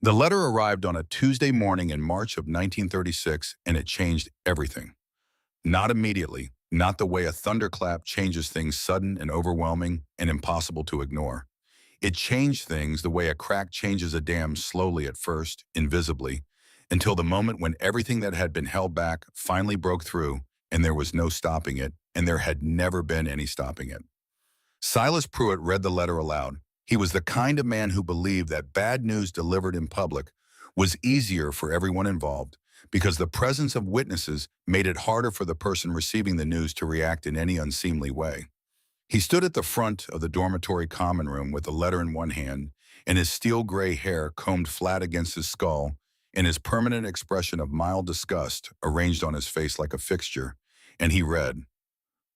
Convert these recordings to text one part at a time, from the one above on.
The letter arrived on a Tuesday morning in March of 1936, and it changed everything. Not immediately, not the way a thunderclap changes things sudden and overwhelming and impossible to ignore. It changed things the way a crack changes a dam slowly at first, invisibly, until the moment when everything that had been held back finally broke through, and there was no stopping it, and there had never been any stopping it. Silas Pruitt read the letter aloud. He was the kind of man who believed that bad news delivered in public was easier for everyone involved because the presence of witnesses made it harder for the person receiving the news to react in any unseemly way. He stood at the front of the dormitory common room with the letter in one hand and his steel gray hair combed flat against his skull and his permanent expression of mild disgust arranged on his face like a fixture, and he read.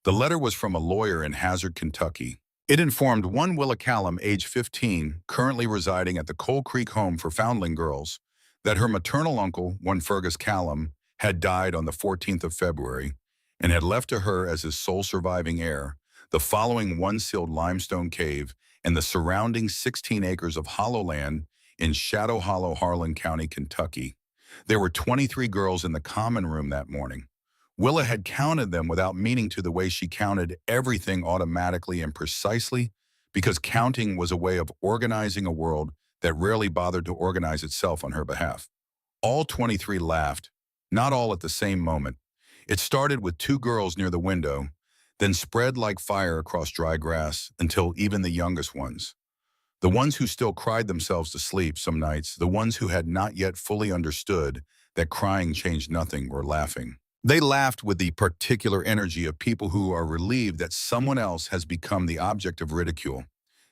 The letter was from a lawyer in Hazard, Kentucky. It informed one Willa Callum, age 15, currently residing at the Coal Creek Home for Foundling Girls, that her maternal uncle, one Fergus Callum, had died on the 14th of February and had left to her as his sole surviving heir the following one-sealed limestone cave and the surrounding 16 acres of hollow land in Shadow Hollow, Harlan County, Kentucky. There were 23 girls in the common room that morning. Willa had counted them without meaning to the way she counted everything automatically and precisely because counting was a way of organizing a world that rarely bothered to organize itself on her behalf. All 23 laughed, not all at the same moment. It started with two girls near the window, then spread like fire across dry grass until even the youngest ones, the ones who still cried themselves to sleep some nights, the ones who had not yet fully understood that crying changed nothing, were laughing. They laughed with the particular energy of people who are relieved that someone else has become the object of ridicule.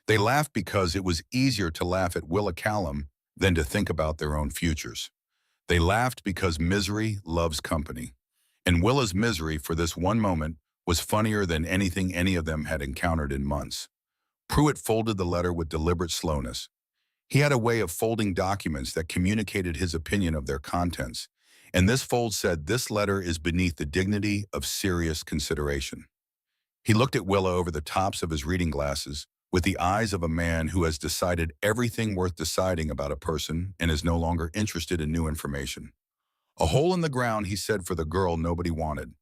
They laughed because it was easier to laugh at Willa Callum than to think about their own futures. They laughed because misery loves company. And Willa's misery for this one moment was funnier than anything any of them had encountered in months. Pruitt folded the letter with deliberate slowness. He had a way of folding documents that communicated his opinion of their contents, and this fold said, "This letter is beneath the dignity of serious consideration." He looked at Willa over the tops of his reading glasses with the eyes of a man who has decided everything worth deciding about a person and is no longer interested in new information. A hole in the ground, he said, for the girl nobody wanted.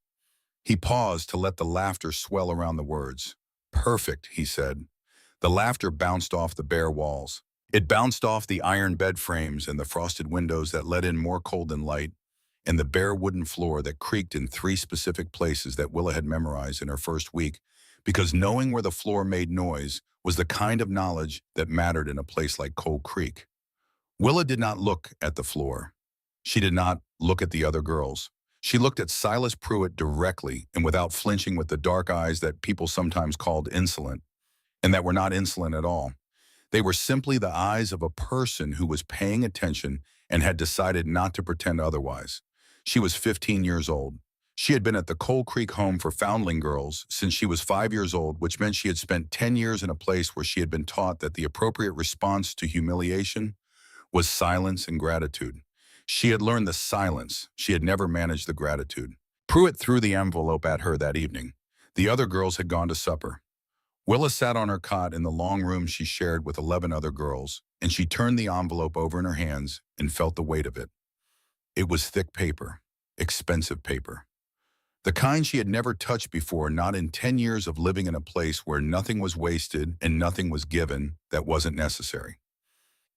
He paused to let the laughter swell around the words. "Perfect," he said. The laughter bounced off the bare walls. It bounced off the iron bed frames and the frosted windows that let in more cold than light, and the bare wooden floor that creaked in three specific places that Willa had memorized in her first week, because knowing where the floor made noise was the kind of knowledge that mattered in a place like Coal Creek. Willa did not look at the floor. She did not look at the other girls. She looked at Silas Pruitt directly and without flinching, with the dark eyes that people sometimes called insolent, and that were not insolent at all. They were simply the eyes of a person who was paying attention and had decided not to pretend otherwise. She was 15 years old. She had been at the Coal Creek Home for Foundling Girls since she was 5 years old, which meant she had spent 10 years in a place where she had been taught that the appropriate response to humiliation was silence and gratitude. She had learned the silence. She had never managed the gratitude. Pruitt threw the envelope at her that evening. The other girls had gone to supper. Willa sat on her cot in the long room she shared with 11 other girls, and she turned the envelope over in her hands and felt the weight of it. It was thick paper, expensive paper. The kind she had never touched before, not in 10 years of living in a place where nothing was wasted and nothing was given that wasn't necessary.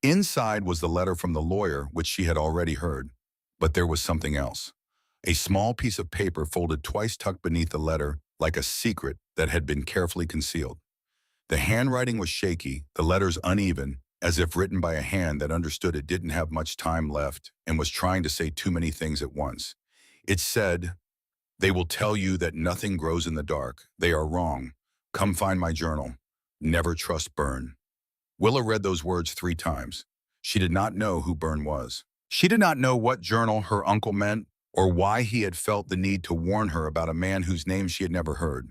Inside was the letter from the lawyer, which she had already heard. But there was something else. A small piece of paper folded twice tucked beneath the letter, like a secret that had been carefully concealed. The handwriting was shaky, the letters uneven, as if written by a hand that understood it didn't have much time left and was trying to say too many things at once. It said, "They will tell you that nothing grows in the dark. They are wrong. Come find my journal. Never trust Byrne." Willa read those words 3 times. She did not know who Byrne was. She did not know what journal her uncle meant or why he had felt the need to warn her about a man whose name she had never heard.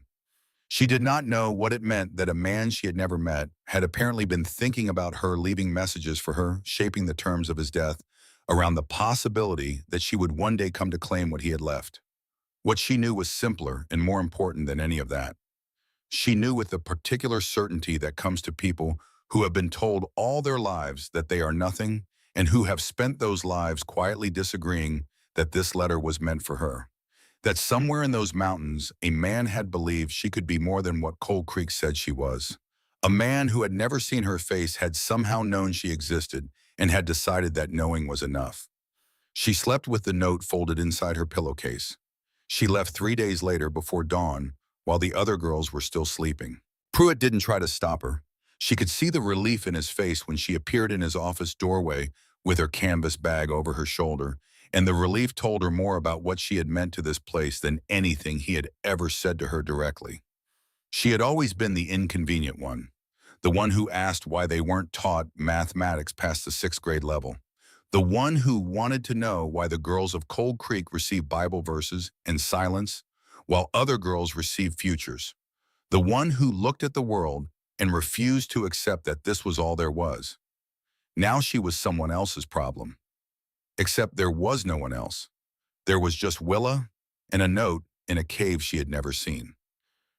She did not know what it meant that a man she had never met had apparently been thinking about her, leaving messages for her, shaping the terms of his death around the possibility that she would one day come to claim what he had left. What she knew was simpler and more important than any of that. She knew with the particular certainty that comes to people who have been told all their lives that they are nothing and who have spent those lives quietly disagreeing that this letter was meant for her. That somewhere in those mountains, a man had believed she could be more than what Cold Creek said she was. A man who had never seen her face had somehow known she existed and had decided that knowing was enough. She slept with the note folded inside her pillowcase. She left 3 days later before dawn, while the other girls were still sleeping. Pruitt didn't try to stop her. She could see the relief in his face when she appeared in his office doorway with her canvas bag over her shoulder, and the relief told her more about what she had meant to this place than anything he had ever said to her directly. She had always been the inconvenient one, the one who asked why they weren't taught mathematics past the 6th grade level, the one who wanted to know why the girls of Cold Creek received Bible verses and silence, while other girls received futures, the one who looked at the world and refused to accept that this was all there was. Now she was someone else's problem. Except there was no one else. There was just Willa and a note in a cave she had never seen.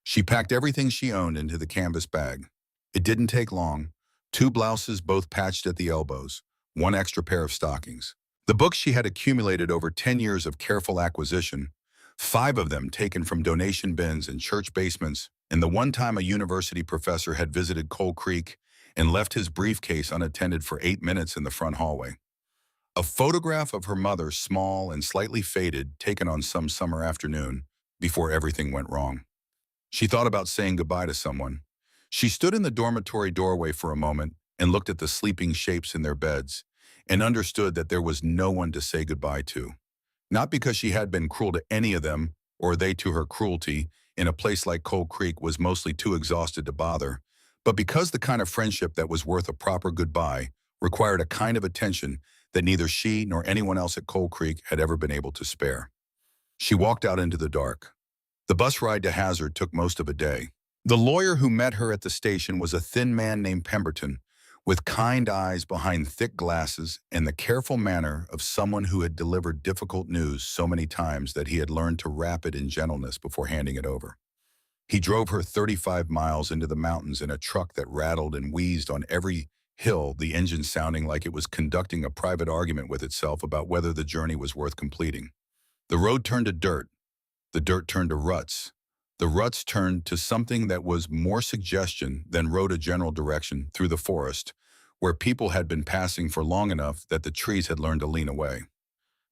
She packed everything she owned into the canvas bag. It didn't take long. 2 blouses, both patched at the elbows, 1 extra pair of stockings. The books she had accumulated over 10 years of careful acquisition, 5 of them taken from donation bins and church basements, and the one time a university professor had visited Coal Creek and left his briefcase unattended for 8 minutes in the front hallway. A photograph of her mother, small and slightly faded, taken on some summer afternoon before everything went wrong. She thought about saying goodbye to someone. She stood in the dormitory doorway for a moment and looked at the sleeping shapes in their beds and understood that there was no one to say goodbye to. Not because she had been cruel to any of them or they to her cruelty in a place like Coal Creek was mostly too exhausted to bother, but because the kind of friendship that was worth a proper goodbye required a kind of attention that neither she nor anyone else at Coal Creek had ever been able to spare. She walked out into the dark. The bus ride to Hazard took most of a day. The lawyer who met her at the station was a thin man named Pemberton, with kind eyes behind thick glasses and the careful manner of someone who had delivered difficult news so many times that he had learned to wrap it in gentleness before handing it over. He drove her 35 miles into the mountains in a truck that rattled and wheezed on every hill, the engine sounding like it was conducting a private argument with itself about whether the journey was worth completing. The road turned to dirt. The dirt turned to ruts. The ruts turned to something that was more suggestion than road a general direction through the forest, where people had been passing for long enough that the trees had learned to lean away.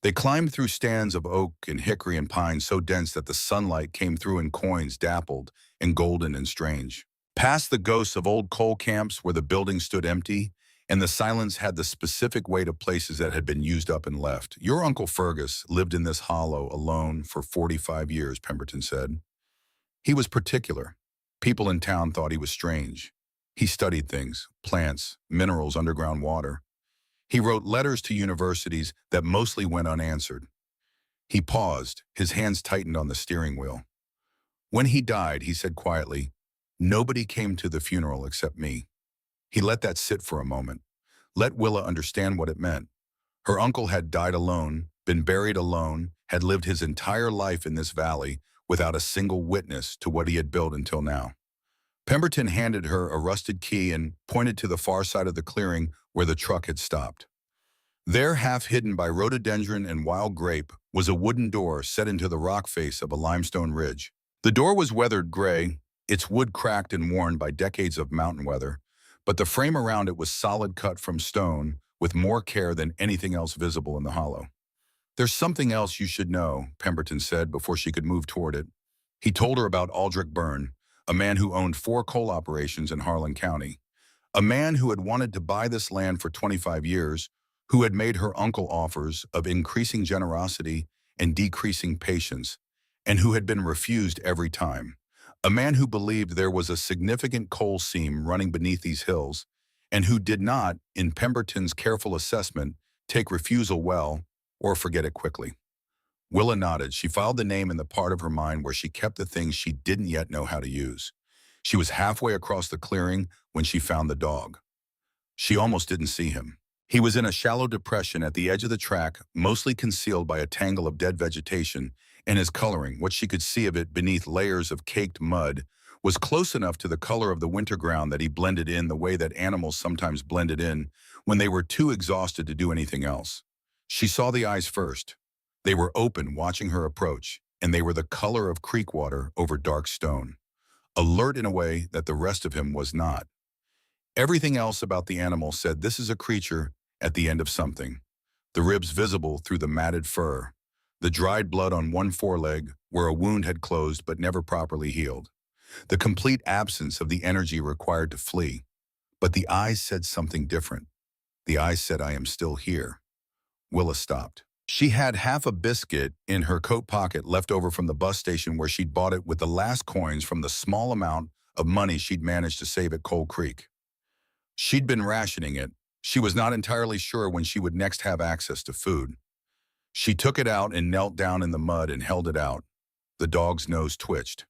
They climbed through stands of oak and hickory and pine so dense that the sunlight came through in coins dappled and golden and strange. Past the ghosts of old coal camps where the buildings stood empty, and the silence had the specific weight of places that had been used up and left. Your Uncle Fergus lived in this hollow alone for 45 years, Pemberton said. He was particular. People in town thought he was strange. He studied things, plants, minerals, underground water. He wrote letters to universities that mostly went unanswered. He paused, his hands tightened on the steering wheel. When he died, he said quietly, "Nobody came to the funeral except me." He let that sit for a moment. Let Willa understand what it meant. Her uncle had died alone, been buried alone, had lived his entire life in this valley without a single witness to what he had built until now. Pemberton handed her a rusted key and pointed to the far side of the clearing where the truck had stopped. There, half hidden by rhododendron and wild grape, was a wooden door set into the rock face of a limestone ridge. The door was weathered gray, its wood cracked and worn by decades of mountain weather, but the frame around it was solid cut from stone with more care than anything else visible in the hollow. "There's something else you should know," Pemberton said before she could move toward it. He told her about Aldrich Byrne, a man who owned 4 coal operations in Harlan County, a man who had wanted to buy this land for 25 years, who had made her uncle offers of increasing generosity and decreasing patience, and who had been refused every time. A man who believed there was a significant coal seam running beneath these hills, and who did not, in Pemberton's careful assessment, take refusal well or forget it quickly. Willa nodded. She filed the name in the part of her mind where she kept the things she didn't yet know how to use. She was halfway across the clearing when she found the dog. She almost didn't see him. He was in a shallow depression at the edge of the track, mostly concealed by a tangle of dead vegetation, and his coloring, what she could see of it beneath layers of caked mud, was close enough to the color of the winter ground that he blended in the way that animals sometimes blended in when they were too exhausted to do anything else. She saw the eyes first. They were open, watching her approach, and they were the color of creek water over dark stone, alert in a way that the rest of him was not. Everything else about the animal said this is a creature at the end of something. The ribs visible through the matted fur, the dried blood on one foreleg where a wound had closed but never properly healed, the complete absence of the energy required to flee. But the eyes said something different. The eyes said, I am still here. Willa stopped. She had half a biscuit in her coat pocket left over from the bus station where she'd bought it with the last coins from the small amount of money she'd managed to save at Cold Creek. She'd been rationing it. She was not entirely sure when she would next have access to food. She took it out and knelt down in the mud and held it out. The dog's nose twitched.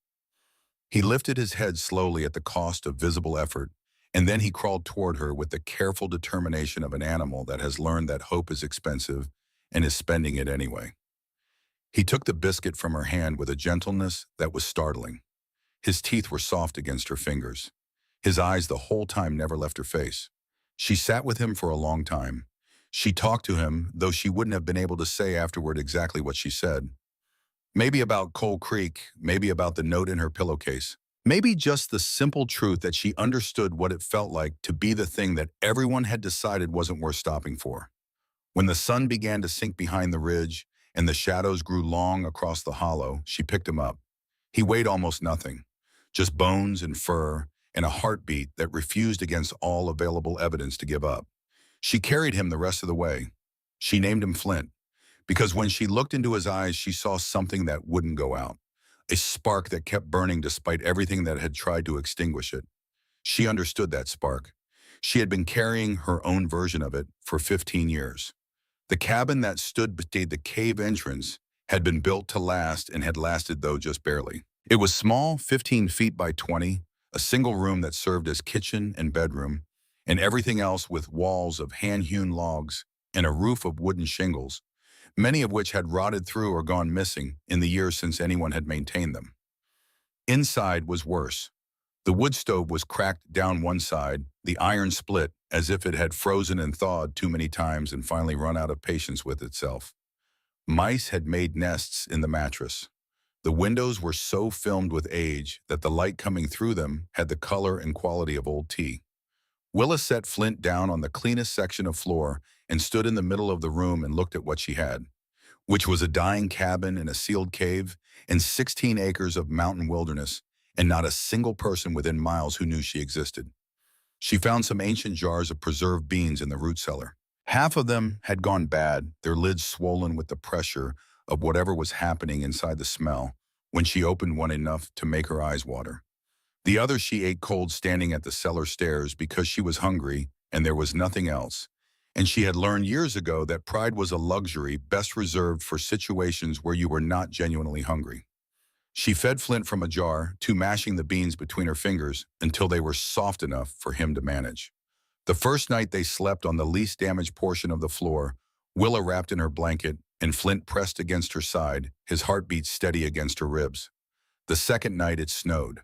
He lifted his head slowly at the cost of visible effort, and then he crawled toward her with the careful determination of an animal that has learned that hope is expensive and is spending it anyway. He took the biscuit from her hand with a gentleness that was startling. His teeth were soft against her fingers. His eyes the whole time never left her face. She sat with him for a long time. She talked to him, though she wouldn't have been able to say afterward exactly what she said. Maybe about Cold Creek, maybe about the note in her pillowcase. Maybe just the simple truth that she understood what it felt like to be the thing that everyone had decided wasn't worth stopping for. When the sun began to sink behind the ridge and the shadows grew long across the hollow, she picked him up. He weighed almost nothing, just bones and fur and a heartbeat that refused against all available evidence to give up. She carried him the rest of the way. She named him Flint, because when she looked into his eyes, she saw something that wouldn't go out, a spark that kept burning despite everything that had tried to extinguish it. She understood that spark. She had been carrying her own version of it for 15 years. The cabin that stood beside the cave entrance had been built to last and had lasted, though just barely. It was small, 15 feet by 20, a single room that served as kitchen and bedroom, and everything else with walls of hand-hewn logs and a roof of wooden shingles, many of which had rotted through or gone missing in the years since anyone had maintained them. Inside was worse. The wood stove was cracked down one side, the iron split as if it had frozen and thawed too many times and finally run out of patience with itself. Mice had made nests in the mattress. The windows were so filmed with age that the light coming through them had the color and quality of old tea. Willa set Flint down on the cleanest section of floor and stood in the middle of the room and looked at what she had, which was a dying cabin in a sealed cave and 16 acres of mountain wilderness, and not a single person within miles who knew she existed. She found some ancient jars of preserved beans in the root cellar. Half of them had gone bad, their lids swollen with the pressure of whatever was happening inside the smell when she opened one enough to make her eyes water. The other she ate cold standing at the cellar stairs because she was hungry and there was nothing else. And she had learned years ago that pride was a luxury best reserved for situations where you were not genuinely hungry. She fed Flint from a jar, mashing the beans between her fingers until they were soft enough for him to manage. The first night they slept on the least damaged portion of the floor, Willa wrapped in her blanket and Flint pressed against her side, his heartbeat steady against her ribs. The second night it snowed.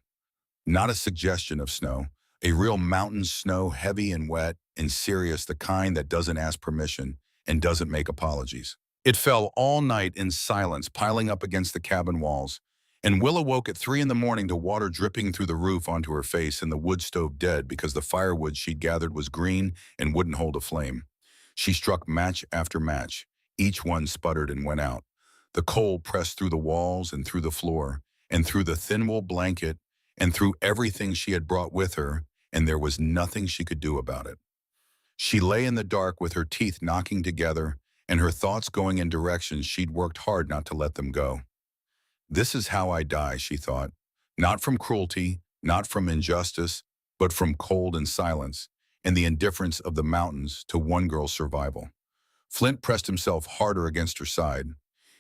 Not a suggestion of snow, a real mountain snow, heavy and wet and serious, the kind that doesn't ask permission and doesn't make apologies. It fell all night in silence, piling up against the cabin walls, and Willa woke at 3 in the morning to water dripping through the roof onto her face and the wood stove dead because the firewood she'd gathered was green and wouldn't hold a flame. She struck match after match. Each one sputtered and went out. The coal pressed through the walls and through the floor and through the thin wool blanket and through everything she had brought with her, and there was nothing she could do about it. She lay in the dark with her teeth knocking together and her thoughts going in directions she'd worked hard not to let them go. This is how I die, she thought. Not from cruelty, not from injustice, but from cold and silence and the indifference of the mountains to one girl's survival. Flint pressed himself harder against her side.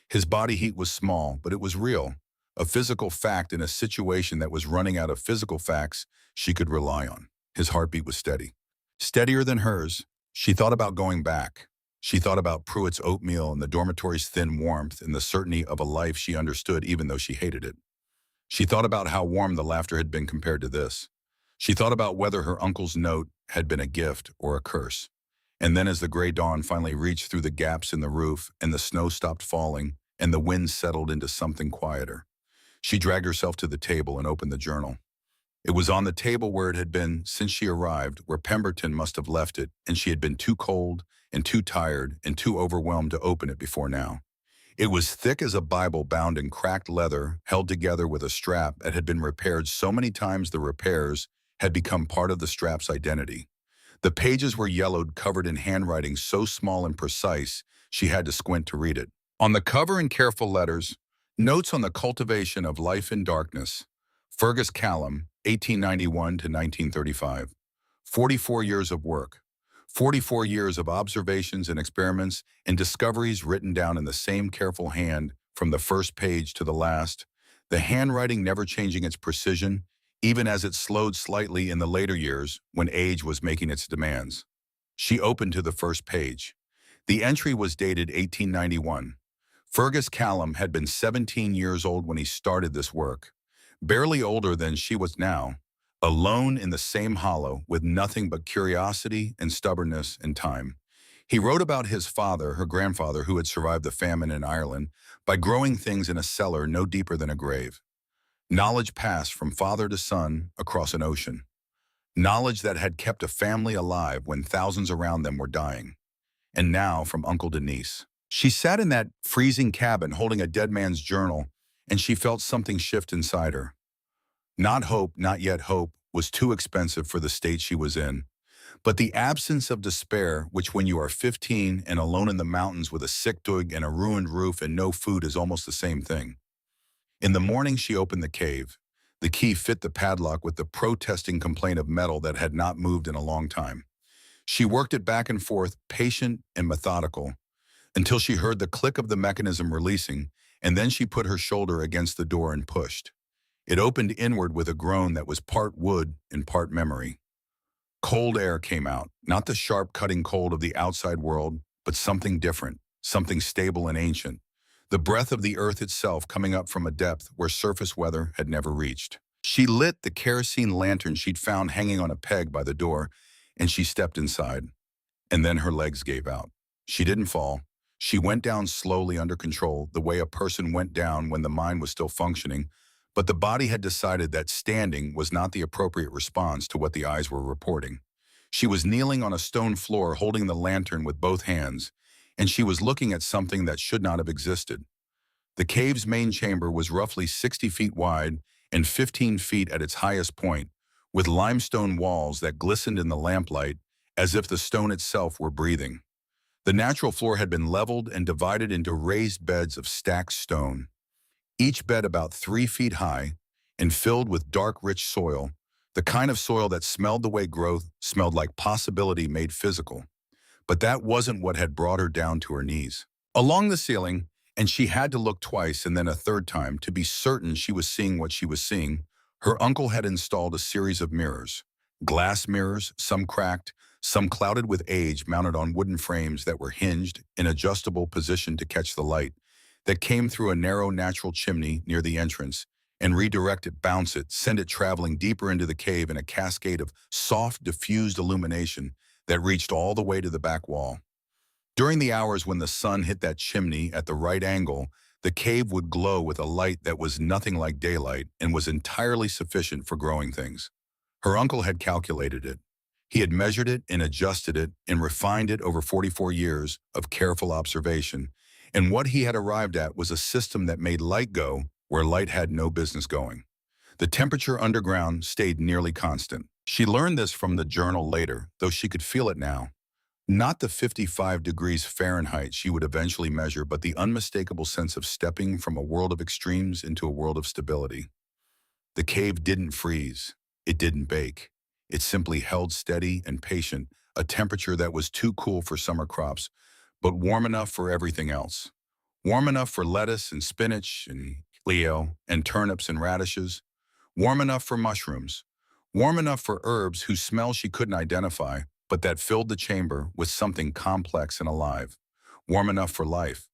His body heat was small, but it was real, a physical fact in a situation that was running out of physical facts she could rely on. His heartbeat was steady. Steadier than hers. She thought about going back. She thought about Pruitt's oatmeal and the dormitory's thin warmth and the certainty of a life she understood even though she hated it. She thought about how warm the laughter had been compared to this. She thought about whether her uncle's note had been a gift or a curse. And then as the gray dawn finally reached through the gaps in the roof and the snow stopped falling and the wind settled into something quieter, she dragged herself to the table and opened the journal. It was on the table where it had been since she arrived, where Pemberton must have left it, and she had been too cold and too tired and too overwhelmed to open it before now. It was thick as a Bible bound in cracked leather, held together with a strap that had been repaired so many times the repairs had become part of the strap's identity. The pages were yellowed, covered in handwriting so small and precise she had to squint to read it. On the cover in careful letters, notes on the cultivation of life in darkness. Fergus Callum, 1891 to 1935. 44 years of work. 44 years of observations and experiments and discoveries written down in the same careful hand from the first page to the last, the handwriting never changing its precision, even as it slowed slightly in the later years when age was making its demands. She opened to the first page. The entry was dated 1891. Fergus Callum had been 17 years old when he started this work, barely older than she was now, alone in the same hollow with nothing but curiosity and stubbornness and time. He wrote about his father, her grandfather, who had survived the famine in Ireland by growing things in a cellar no deeper than a grave. Knowledge passed from father to son across an ocean. Knowledge that had kept a family alive when thousands around them were dying. And now from uncle to niece. She sat in that freezing cabin holding a dead man's journal, and she felt something shift inside her. Not hope, not yet hope, was too expensive for the state she was in. But the absence of despair, which when you are 15 and alone in the mountains with a sick dog and a ruined roof and no food is almost the same thing. In the morning she opened the cave. The key fit the padlock with the protesting complaint of metal that had not moved in a long time. She worked it back and forth, patient and methodical, until she heard the click of the mechanism releasing, and then she put her shoulder against the door and pushed. It opened inward with a groan that was part wood and part memory. Cold air came out, not the sharp cutting cold of the outside world, but something different, something stable and ancient. The breath of the earth itself coming up from a depth where surface weather had never reached. She lit the kerosene lantern she'd found hanging on a peg by the door, and she stepped inside. And then her legs gave out. She didn't fall. She went down slowly under control, the way a person went down when the mind was still functioning, but the body had decided that standing was not the appropriate response to what the eyes were reporting. She was kneeling on a stone floor holding the lantern with both hands, and she was looking at something that should not have existed. The cave's main chamber was roughly 60 feet wide and 15 feet at its highest point, with limestone walls that glistened in the lamplight as if the stone itself were breathing. The natural floor had been leveled and divided into raised beds of stacked stone, each bed about 3 feet high and filled with dark, rich soil, the kind of soil that smelled the way growth smelled, like possibility made physical. But that wasn't what had brought her down to her knees. Along the ceiling, and she had to look twice and then a third time to be certain she was seeing what she was seeing, her uncle had installed a series of mirrors. Glass mirrors, some cracked, some clouded with age, mounted on wooden frames that were hinged in adjustable position to catch the light that came through a narrow natural chimney near the entrance and redirect it, bounce it, send it traveling deeper into the cave in a cascade of soft, diffused illumination that reached all the way to the back wall. During the hours when the sun hit that chimney at the right angle, the cave would glow with a light that was nothing like daylight and was entirely sufficient for growing things. Her uncle had calculated it. He had measured it and adjusted it and refined it over 44 years of careful observation, and what he had arrived at was a system that made light go where light had no business going. The temperature underground stayed nearly constant. She learned this from the journal later, though she could feel it now. Not the 55 degrees Fahrenheit she would eventually measure, but the unmistakable sense of stepping from a world of extremes into a world of stability. The cave didn't freeze. It didn't bake. It simply held steady and patient, a temperature that was too cool for summer crops, but warm enough for everything else. Warm enough for lettuce and spinach and leo and turnips and radishes. Warm enough for mushrooms. Warm enough for herbs whose smell she couldn't identify, but that filled the chamber with something complex and alive. Warm enough for life.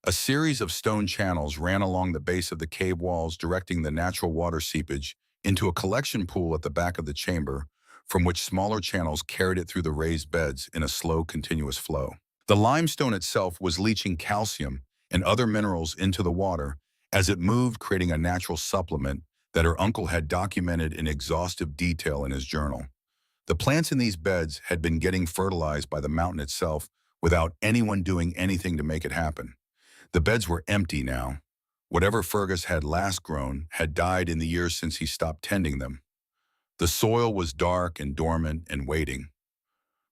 A series of stone channels ran along the base of the cave walls, directing the natural water seepage into a collection pool at the back of the chamber, from which smaller channels carried it through the raised beds in a slow, continuous flow. The limestone itself was leaching calcium and other minerals into the water as it moved, creating a natural supplement that her uncle had documented in exhaustive detail in his journal. The plants in these beds had been getting fertilized by the mountain itself without anyone doing anything to make it happen. The beds were empty now. Whatever Fergus had last grown had died in the years since he stopped tending them. The soil was dark and dormant and waiting.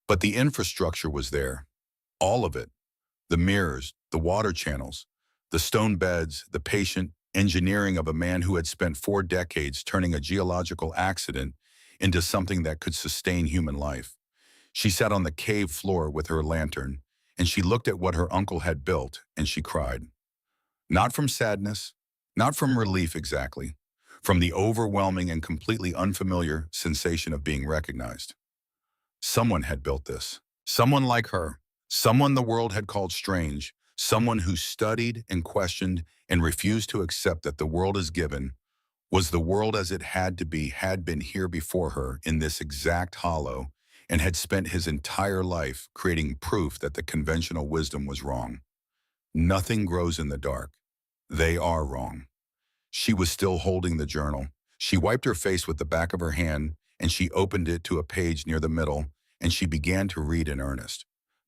But the infrastructure was there. All of it. The mirrors, the water channels, the stone beds, the patient engineering of a man who had spent 4 decades turning a geological accident into something that could sustain human life. She sat on the cave floor with her lantern, and she looked at what her uncle had built, and she cried. Not from sadness, not from relief exactly, from the overwhelming and completely unfamiliar sensation of being recognized. Someone had built this. Someone like her. Someone the world had called strange. Someone who studied and questioned and refused to accept that the world is given was the world as it had to be, had been here before her in this exact hollow, and had spent his entire life creating proof that the conventional wisdom was wrong. Nothing grows in the dark. They are wrong. She was still holding the journal. She wiped her face with the back of her hand, and she opened it to a page near the middle, and she began to read in earnest.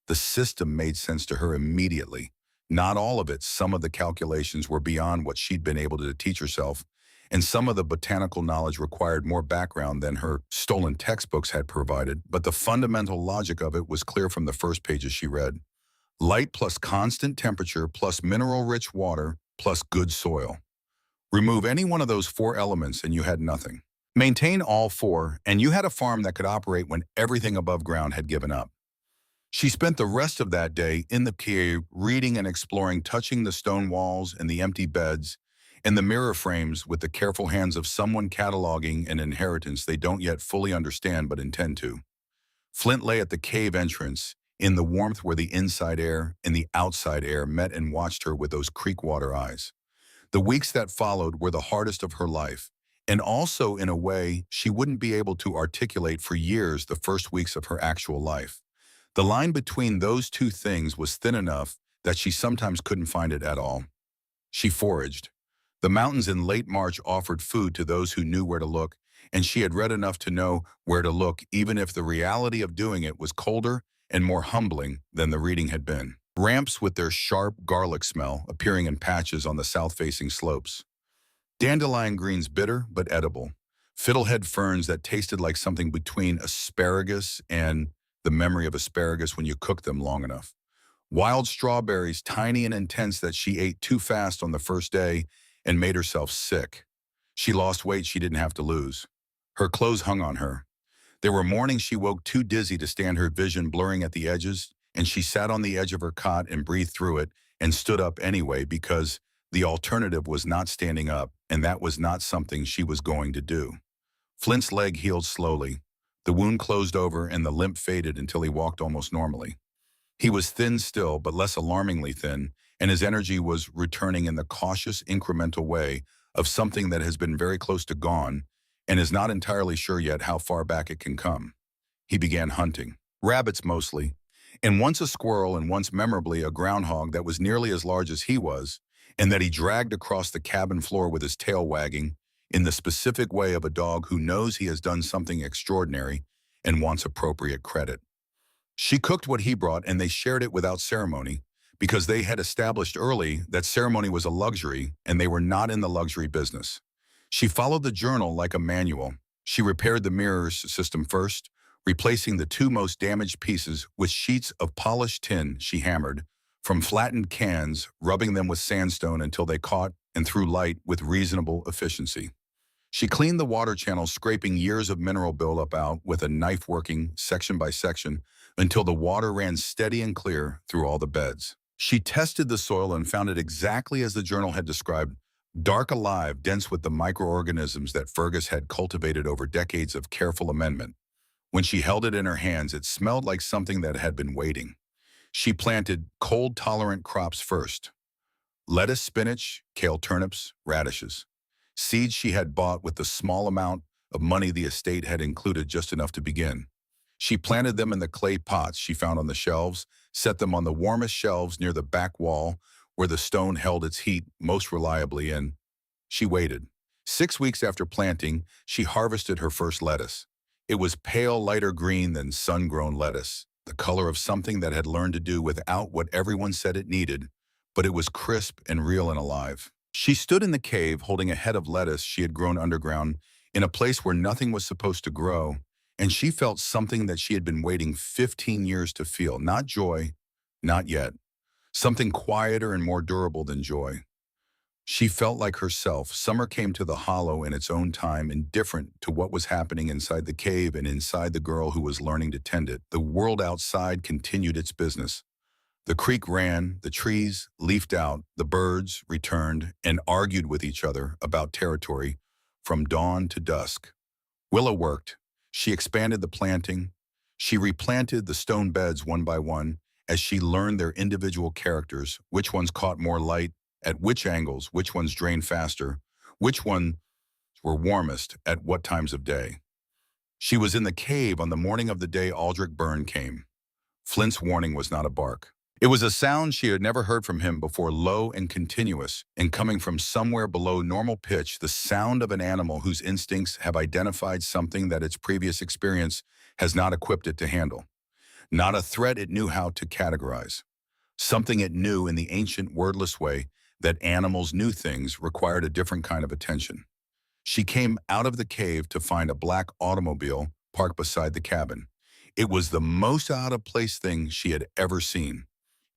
The system made sense to her immediately. Not all of it. Some of the calculations were beyond what she'd been able to teach herself, and some of the botanical knowledge required more background than her stolen textbooks had provided, but the fundamental logic of it was clear from the first pages she read. Light plus constant temperature plus mineral-rich water plus good soil. Remove any one of those 4 elements and you had nothing. Maintain all 4, and you had a farm that could operate when everything above ground had given up. She spent the rest of that day in the cave, reading and exploring, touching the stone walls and the empty beds, and the mirror frames with the careful hands of someone cataloging an inheritance they don't yet fully understand but intend to. Flint lay at the cave entrance, in the warmth where the inside air and the outside air met, and watched her with those creek-water eyes. The weeks that followed were the hardest of her life, and also in a way she wouldn't be able to articulate for years the first weeks of her actual life. The line between those two things was thin enough that she sometimes couldn't find it at all. She foraged. The mountains in late March offered food to those who knew where to look, and she had read enough to know where to look, even if the reality of doing it was colder and more humbling than the reading had been. Ramps with their sharp garlic smell appearing in patches on the south-facing slopes. Dandelion greens bitter but edible. Fiddlehead ferns that tasted like something between asparagus and the memory of asparagus when you cook them long enough. Wild strawberries, tiny and intense, that she ate too fast on the first day and made herself sick. She lost weight she didn't have to lose. Her clothes hung on her. There were mornings she woke too dizzy to stand, her vision blurring at the edges, and she sat on the edge of her cot and breathed through it and stood up anyway, because the alternative was not standing up, and that was not something she was going to do. Flint's leg healed slowly. The wound closed over and the limp faded until he walked almost normally. He was thin still, but less alarmingly thin, and his energy was returning in the cautious, incremental way of something that has been very close to gone and is not entirely sure yet how far back it can come. He began hunting. Rabbits mostly, and once a squirrel, and once memorably a groundhog that was nearly as large as he was, and that he dragged across the cabin floor with his tail wagging, in the specific way of a dog who knows he has done something extraordinary and wants appropriate credit. She cooked what he brought, and they shared it without ceremony, because they had established early that ceremony was a luxury, and they were not in the luxury business. She followed the journal like a manual. She repaired the mirrors system first, replacing the 2 most damaged pieces with sheets of polished tin she hammered from flattened cans, rubbing them with sandstone until they caught and threw light with reasonable efficiency. She cleaned the water channels, scraping years of mineral buildup out with a knife, working section by section until the water ran steady and clear through all the beds. She tested the soil and found it exactly as the journal had described, dark, alive, dense with the microorganisms that Fergus had cultivated over decades of careful amendment. When she held it in her hands, it smelled like something that had been waiting. She planted cold-tolerant crops first. lettuce, spinach, kale, turnips, radishes. Seeds she had bought with the small amount of money the estate had included, just enough to begin. She planted them in the clay pots she found on the shelves, set them on the warmest shelves near the back wall where the stone held its heat most reliably, and she waited. 6 weeks after planting, she harvested her first lettuce. It was pale, lighter green than sun-grown lettuce, the color of something that had learned to do without what everyone said it needed, but it was crisp and real and alive. She stood in the cave holding a head of lettuce she had grown underground in a place where nothing was supposed to grow, and she felt something that she had been waiting 15 years to feel. Not joy, not yet. Something quieter and more durable than joy. She felt like herself. Summer came to the hollow in its own time, indifferent to what was happening inside the cave and inside the girl who was learning to tend it. The world outside continued its business. The creek ran, the trees leafed out, the birds returned and argued with each other about territory from dawn to dusk. Willa worked. She expanded the planting. She replanted the stone beds one by one as she learned their individual characters, which ones caught more light, at which angles, which ones drained faster, which ones were warmest at what times of day. She was in the cave on the morning of the day Aldrich Byrne came. Flint's warning was not a bark. It was a sound she had never heard from him before, low and continuous, and coming from somewhere below normal pitch, the sound of an animal whose instincts have identified something that its previous experience has not equipped it to handle. Not a threat it knew how to categorize. Something it knew in the ancient wordless way that animals knew things required a different kind of attention. She came out of the cave to find a black automobile parked beside the cabin. It was the most out-of-place thing she had ever seen.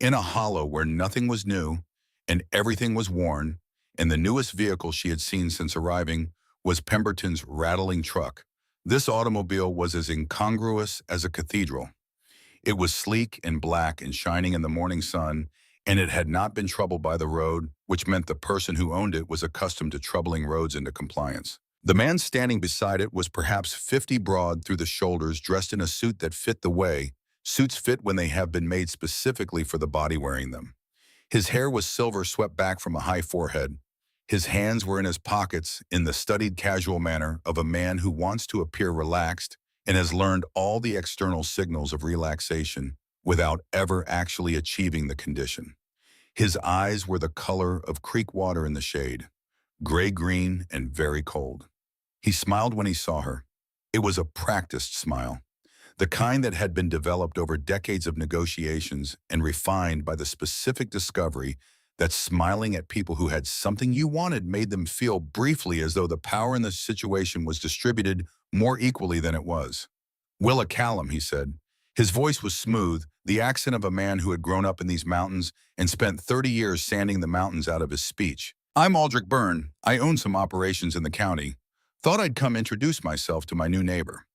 In a hollow where nothing was new and everything was worn, and the newest vehicle she had seen since arriving was Pemberton's rattling truck. This automobile was as incongruous as a cathedral. It was sleek and black and shining in the morning sun, and it had not been troubled by the road, which meant the person who owned it was accustomed to troubling roads into compliance. The man standing beside it was perhaps 50 broad through the shoulders, dressed in a suit that fit the way suits fit when they have been made specifically for the body wearing them. His hair was silver, swept back from a high forehead. His hands were in his pockets in the studied casual manner of a man who wants to appear relaxed and has learned all the external signals of relaxation without ever actually achieving the condition. His eyes were the color of creek water in the shade, gray-green and very cold. He smiled when he saw her. It was a practiced smile, the kind that had been developed over decades of negotiations and refined by the specific discovery that smiling at people who had something you wanted made them feel briefly as though the power in the situation was distributed more equally than it was. "Willa Callum," he said. His voice was smooth, the accent of a man who had grown up in these mountains and spent 30 years sanding the mountains out of his speech. "I'm Aldrich Byrne. I own some operations in the county. Thought I'd come introduce myself to my new neighbor."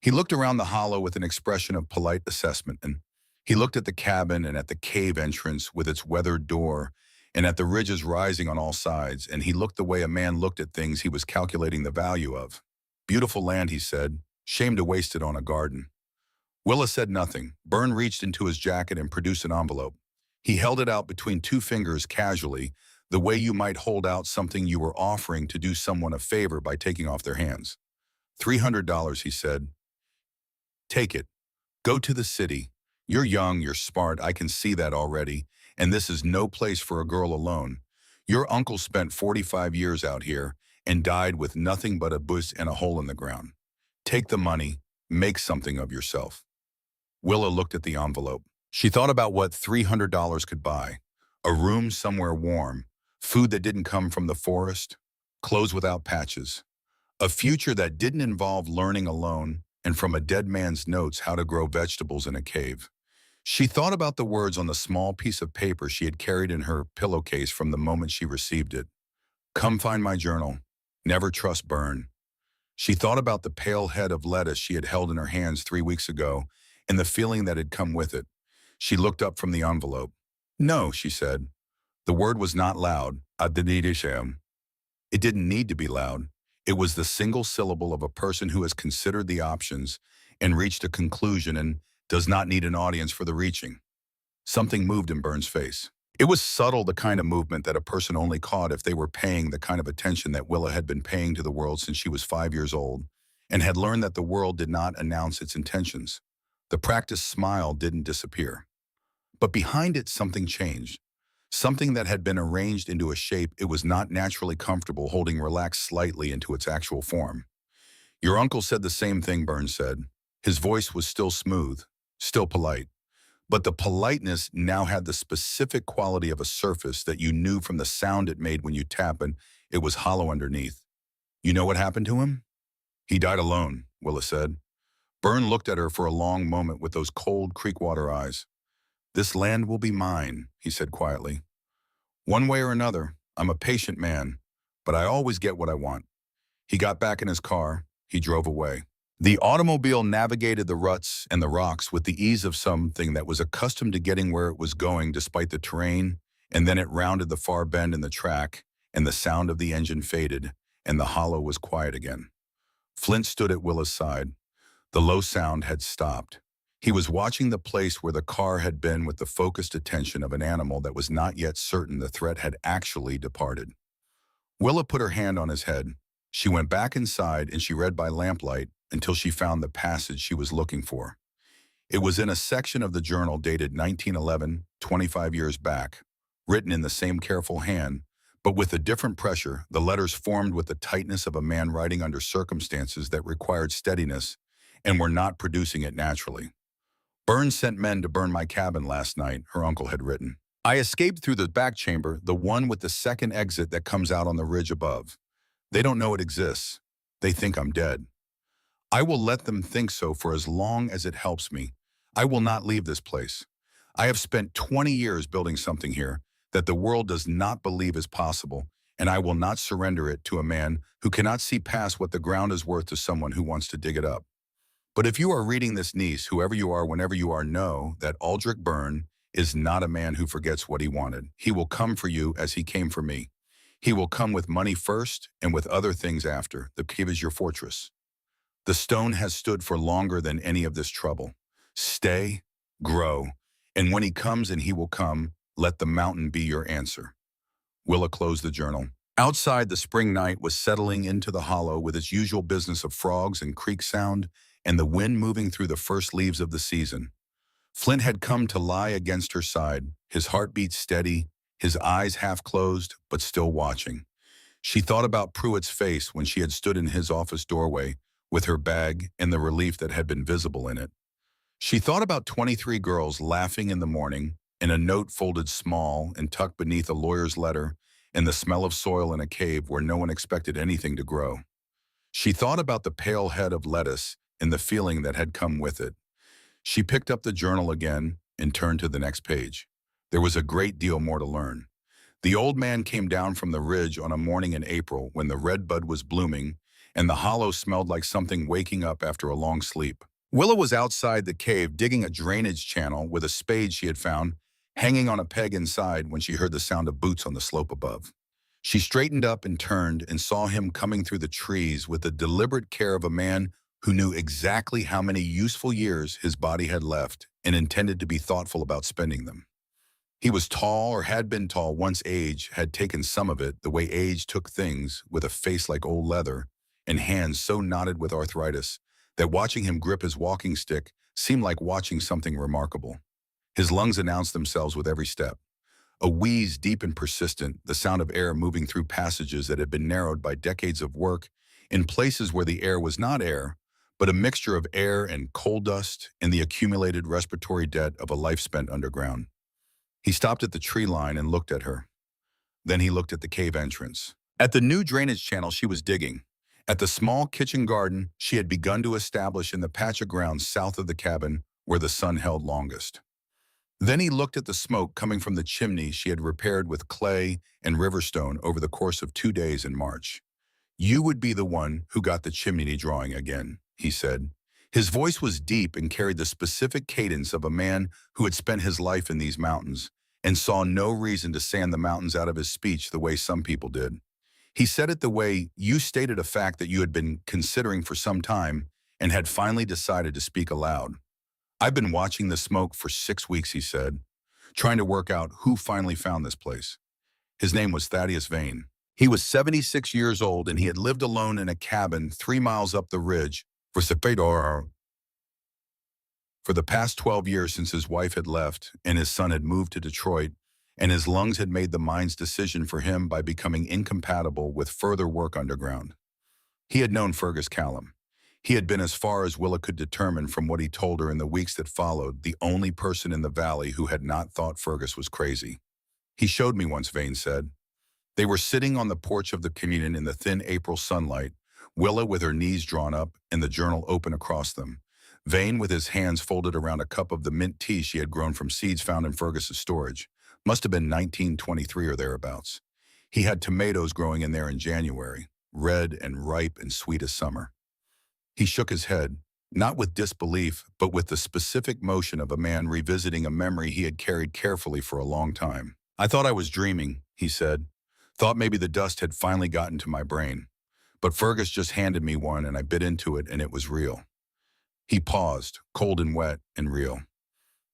He looked around the hollow with an expression of polite assessment, and he looked at the cabin and at the cave entrance with its weathered door and at the ridges rising on all sides, and he looked the way a man looked at things he was calculating the value of. "Beautiful land," he said. "Shame to waste it on a garden." Willa said nothing. Byrne reached into his jacket and produced an envelope. He held it out between two fingers casually, the way you might hold out something you were offering to do someone a favor by taking off their hands. $300, he said. "Take it. Go to the city. You're young, you're smart, I can see that already, and this is no place for a girl alone. Your uncle spent 45 years out here and died with nothing but a bush and a hole in the ground. Take the money, make something of yourself." Willa looked at the envelope. She thought about what $300 could buy. A room somewhere warm, food that didn't come from the forest, clothes without patches, a future that didn't involve learning alone and from a dead man's notes how to grow vegetables in a cave. She thought about the words on the small piece of paper she had carried in her pillowcase from the moment she received it. "Come find my journal. Never trust Byrne." She thought about the pale head of lettuce she had held in her hands 3 weeks ago and the feeling that had come with it. She looked up from the envelope. "No," she said. The word was not loud. "Adidisham." It didn't need to be loud. It was the single syllable of a person who has considered the options and reached a conclusion and does not need an audience for the reaching. Something moved in Byrne's face. It was subtle, the kind of movement that a person only caught if they were paying the kind of attention that Willa had been paying to the world since she was 5 years old, and had learned that the world did not announce its intentions. The practiced smile didn't disappear. But behind it, something changed. Something that had been arranged into a shape it was not naturally comfortable holding relaxed slightly into its actual form. Your uncle said the same thing, Burns said. His voice was still smooth, still polite. But the politeness now had the specific quality of a surface that you knew from the sound it made when you tap, and it was hollow underneath. You know what happened to him? He died alone, Willa said. Byrne looked at her for a long moment with those cold creekwater eyes. This land will be mine, he said quietly. One way or another, I'm a patient man, but I always get what I want. He got back in his car. He drove away. The automobile navigated the ruts and the rocks with the ease of something that was accustomed to getting where it was going despite the terrain, and then it rounded the far bend in the track, and the sound of the engine faded, and the hollow was quiet again. Flint stood at Willa's side. The low sound had stopped. He was watching the place where the car had been with the focused attention of an animal that was not yet certain the threat had actually departed. Willa put her hand on his head. She went back inside and she read by lamplight until she found the passage she was looking for. It was in a section of the journal dated 1911, 25 years back, written in the same careful hand, but with a different pressure. The letters formed with the tightness of a man writing under circumstances that required steadiness and were not producing it naturally. Burns sent men to burn my cabin last night, her uncle had written. I escaped through the back chamber, the one with the second exit that comes out on the ridge above. They don't know it exists. They think I'm dead. I will let them think so for as long as it helps me. I will not leave this place. I have spent 20 years building something here that the world does not believe is possible, and I will not surrender it to a man who cannot see past what the ground is worth to someone who wants to dig it up. But if you are reading this, niece, whoever you are, whenever you are, know that Aldrich Byrne is not a man who forgets what he wanted. He will come for you as he came for me. He will come with money first and with other things after. The cave is your fortress. The stone has stood for longer than any of this trouble. Stay, grow, and when he comes, and he will come, let the mountain be your answer. Willa closed the journal. Outside, the spring night was settling into the hollow with its usual business of frogs and creek sound and the wind moving through the first leaves of the season. Flint had come to lie against her side, his heartbeat steady, his eyes half closed, but still watching. She thought about Pruitt's face when she had stood in his office doorway with her bag and the relief that had been visible in it. She thought about 23 girls laughing in the morning, and a note folded small and tucked beneath a lawyer's letter, and the smell of soil in a cave where no one expected anything to grow. She thought about the pale head of lettuce and the feeling that had come with it. She picked up the journal again and turned to the next page. There was a great deal more to learn. The old man came down from the ridge on a morning in April when the redbud was blooming and the hollow smelled like something waking up after a long sleep. Willa was outside the cave digging a drainage channel with a spade she had found hanging on a peg inside when she heard the sound of boots on the slope above. She straightened up and turned and saw him coming through the trees with the deliberate care of a man who knew exactly how many useful years his body had left and intended to be thoughtful about spending them. He was tall, or had been tall once age had taken some of it, the way age took things, with a face like old leather and hands so knotted with arthritis that watching him grip his walking stick seemed like watching something remarkable. His lungs announced themselves with every step. A wheeze deep and persistent, the sound of air moving through passages that had been narrowed by decades of work in places where the air was not air, but a mixture of air and coal dust and the accumulated respiratory debt of a life spent underground. He stopped at the tree line and looked at her. Then he looked at the cave entrance. At the new drainage channel she was digging. At the small kitchen garden she had begun to establish in the patch of ground south of the cabin where the sun held longest. Then he looked at the smoke coming from the chimney she had repaired with clay and riverstone over the course of 2 days in March. You would be the one who got the chimney drawing again, he said. His voice was deep and carried the specific cadence of a man who had spent his life in these mountains and saw no reason to sand the mountains out of his speech the way some people did. He said it the way you stated a fact that you had been considering for some time and had finally decided to speak aloud. I've been watching the smoke for 6 weeks, he said. trying to work out who finally found this place. His name was Thaddeus Vane. He was 76 years old and he had lived alone in a cabin 3 miles up the ridge for the past 12 years since his wife had left and his son had moved to Detroit, and his lungs had made the mind's decision for him by becoming incompatible with further work underground. He had known Fergus Callum. He had been, as far as Willa could determine from what he told her in the weeks that followed, the only person in the valley who had not thought Fergus was crazy. He showed me once, Vane said. They were sitting on the porch of the communion in the thin April sunlight, Willa with her knees drawn up and the journal open across them. Vane with his hands folded around a cup of the mint tea she had grown from seeds found in Fergus's storage. Must have been 1923 or thereabouts. He had tomatoes growing in there in January, red and ripe and sweet as summer. He shook his head, not with disbelief, but with the specific motion of a man revisiting a memory he had carried carefully for a long time. I thought I was dreaming, he said. Thought maybe the dust had finally gotten to my brain. But Fergus just handed me one and I bit into it and it was real. He paused, cold and wet and real.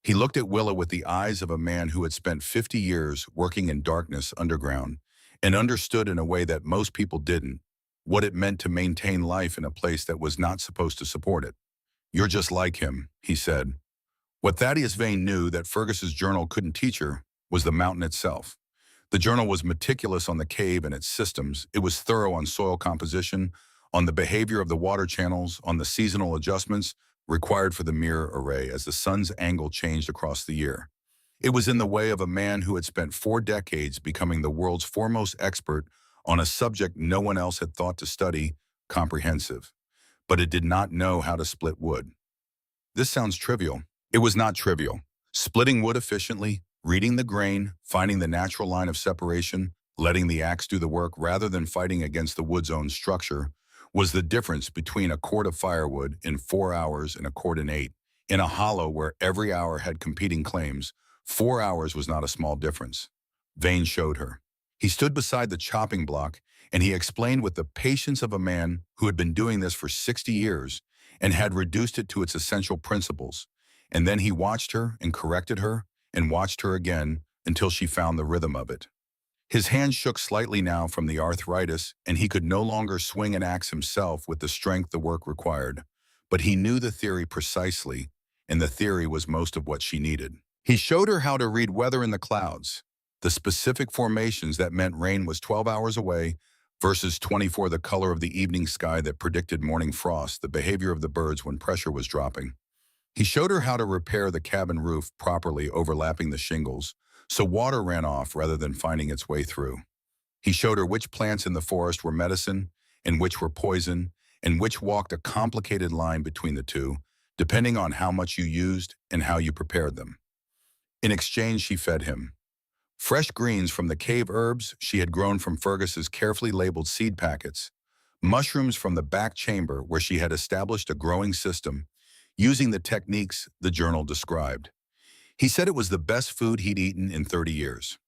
He looked at Willa with the eyes of a man who had spent 50 years working in darkness underground and understood in a way that most people didn't what it meant to maintain life in a place that was not supposed to support it. You're just like him, he said. What Thaddeus Vane knew that Fergus's journal couldn't teach her was the mountain itself. The journal was meticulous on the cave and its systems. It was thorough on soil composition, on the behavior of the water channels, on the seasonal adjustments required for the mirror array as the sun's angle changed across the year. It was in the way of a man who had spent 4 decades becoming the world's foremost expert on a subject no one else had thought to study, comprehensive. But it did not know how to split wood. This sounds trivial. It was not trivial. Splitting wood efficiently, reading the grain, finding the natural line of separation, letting the axe do the work rather than fighting against the wood's own structure, was the difference between a cord of firewood in 4 hours and a cord in 8. In a hollow where every hour had competing claims, 4 hours was not a small difference. Vane showed her. He stood beside the chopping block and he explained with the patience of a man who had been doing this for 60 years and had reduced it to its essential principles. And then he watched her and corrected her and watched her again until she found the rhythm of it. His hand shook slightly now from the arthritis, and he could no longer swing an axe himself with the strength the work required. But he knew the theory precisely, and the theory was most of what she needed. He showed her how to read weather in the clouds, the specific formations that meant rain was 12 hours away versus 24, the color of the evening sky that predicted morning frost, the behavior of the birds when pressure was dropping. He showed her how to repair the cabin roof properly overlapping the shingles, so water ran off rather than finding its way through. He showed her which plants in the forest were medicine and which were poison, and which walked a complicated line between the two, depending on how much you used and how you prepared them. In exchange, she fed him fresh greens from the cave herbs she had grown from Fergus's carefully labeled seed packets, mushrooms from the back chamber where she had established a growing system, using the techniques the journal described. He said it was the best food he'd eaten in 30 years.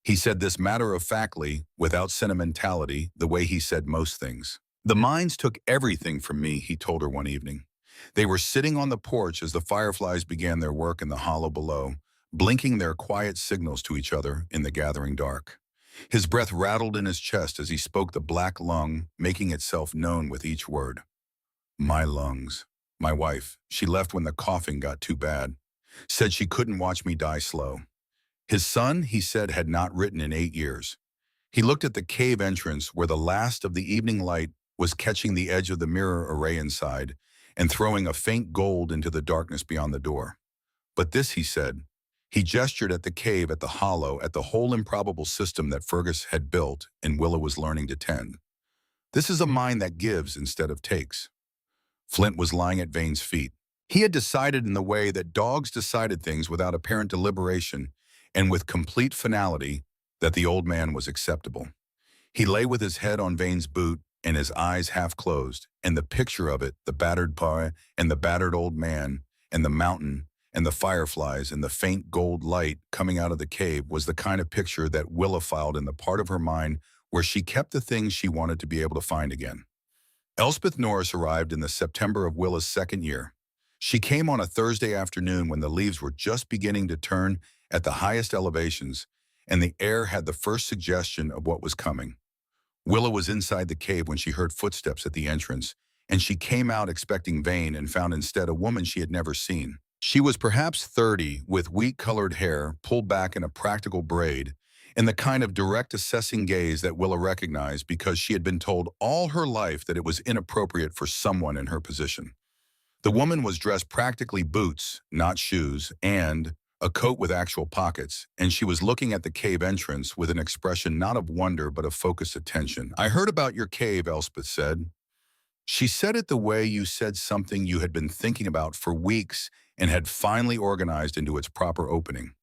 He said this matter-of-factly, without sentimentality, the way he said most things. The mines took everything from me, he told her one evening. They were sitting on the porch as the fireflies began their work in the hollow below, blinking their quiet signals to each other in the gathering dark. His breath rattled in his chest as he spoke, the black lung making itself known with each word. My lungs. My wife, she left when the coughing got too bad. Said she couldn't watch me die slow. His son, he said, had not written in 8 years. He looked at the cave entrance where the last of the evening light was catching the edge of the mirror array inside and throwing a faint gold into the darkness beyond the door. But this, he said, he gestured at the cave, at the hollow, at the whole improbable system that Fergus had built and Willa was learning to tend. This is a mind that gives instead of takes. Flint was lying at Vane's feet. He had decided in the way that dogs decided things without apparent deliberation and with complete finality that the old man was acceptable. He lay with his head on Vane's boot and his eyes half closed, and the picture of it, the battered paw and the battered old man and the mountain and the fireflies and the faint gold light coming out of the cave was the kind of picture that Willa filed in the part of her mind where she kept the things she wanted to be able to find again. Elspeth Norris arrived in the September of Willa's second year. She came on a Thursday afternoon when the leaves were just beginning to turn at the highest elevations, and the air had the first suggestion of what was coming. Willa was inside the cave when she heard footsteps at the entrance, and she came out expecting Vane and found instead a woman she had never seen. She was perhaps 30, with wheat-colored hair pulled back in a practical braid, and the kind of direct assessing gaze that Willa recognized because she had been told all her life that it was inappropriate for someone in her position. The woman was dressed practically boots, not shoes, and a coat with actual pockets, and she was looking at the cave entrance with an expression not of wonder but of focused attention. "I heard about your cave," Elspeth said. She said it the way you said something you had been thinking about for weeks and had finally organized into its proper opening.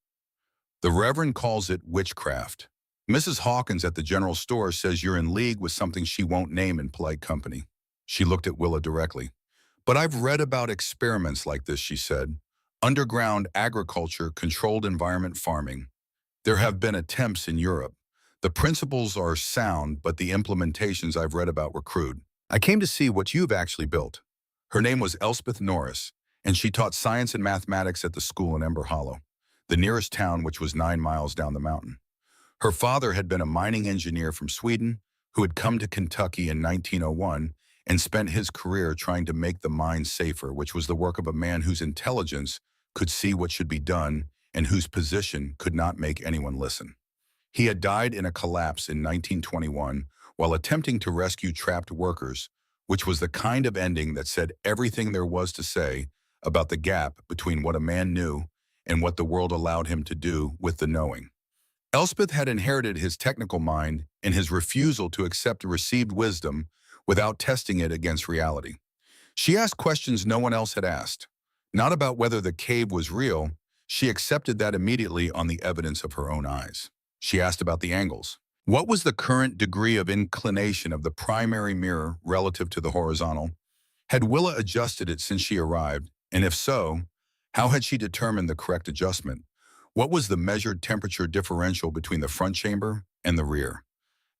"The Reverend calls it witchcraft. Mrs. Hawkins at the general store says you're in league with something she won't name in polite company." She looked at Willa directly. "But I've read about experiments like this," she said. "Underground agriculture, controlled environment farming. There have been attempts in Europe. The principles are sound, but the implementations I've read about were crude. I came to see what you've actually built." Her name was Elspeth Norris, and she taught science and mathematics at the school in Ember Hollow, the nearest town, which was 9 miles down the mountain. Her father had been a mining engineer from Sweden who had come to Kentucky in 1901 and spent his career trying to make the mine safer, which was the work of a man whose intelligence could see what should be done and whose position could not make anyone listen. He had died in a collapse in 1921 while attempting to rescue trapped workers, which was the kind of ending that said everything there was to say about the gap between what a man knew and what the world allowed him to do with the knowing. Elspeth had inherited his technical mind and his refusal to accept received wisdom without testing it against reality. She asked questions no one else had asked. Not about whether the cave was real, she accepted that immediately on the evidence of her own eyes. She asked about the angles. What was the current degree of inclination of the primary mirror relative to the horizontal? Had Willa adjusted it since she arrived, and if so, how had she determined the correct adjustment? What was the measured temperature differential between the front chamber and the rear?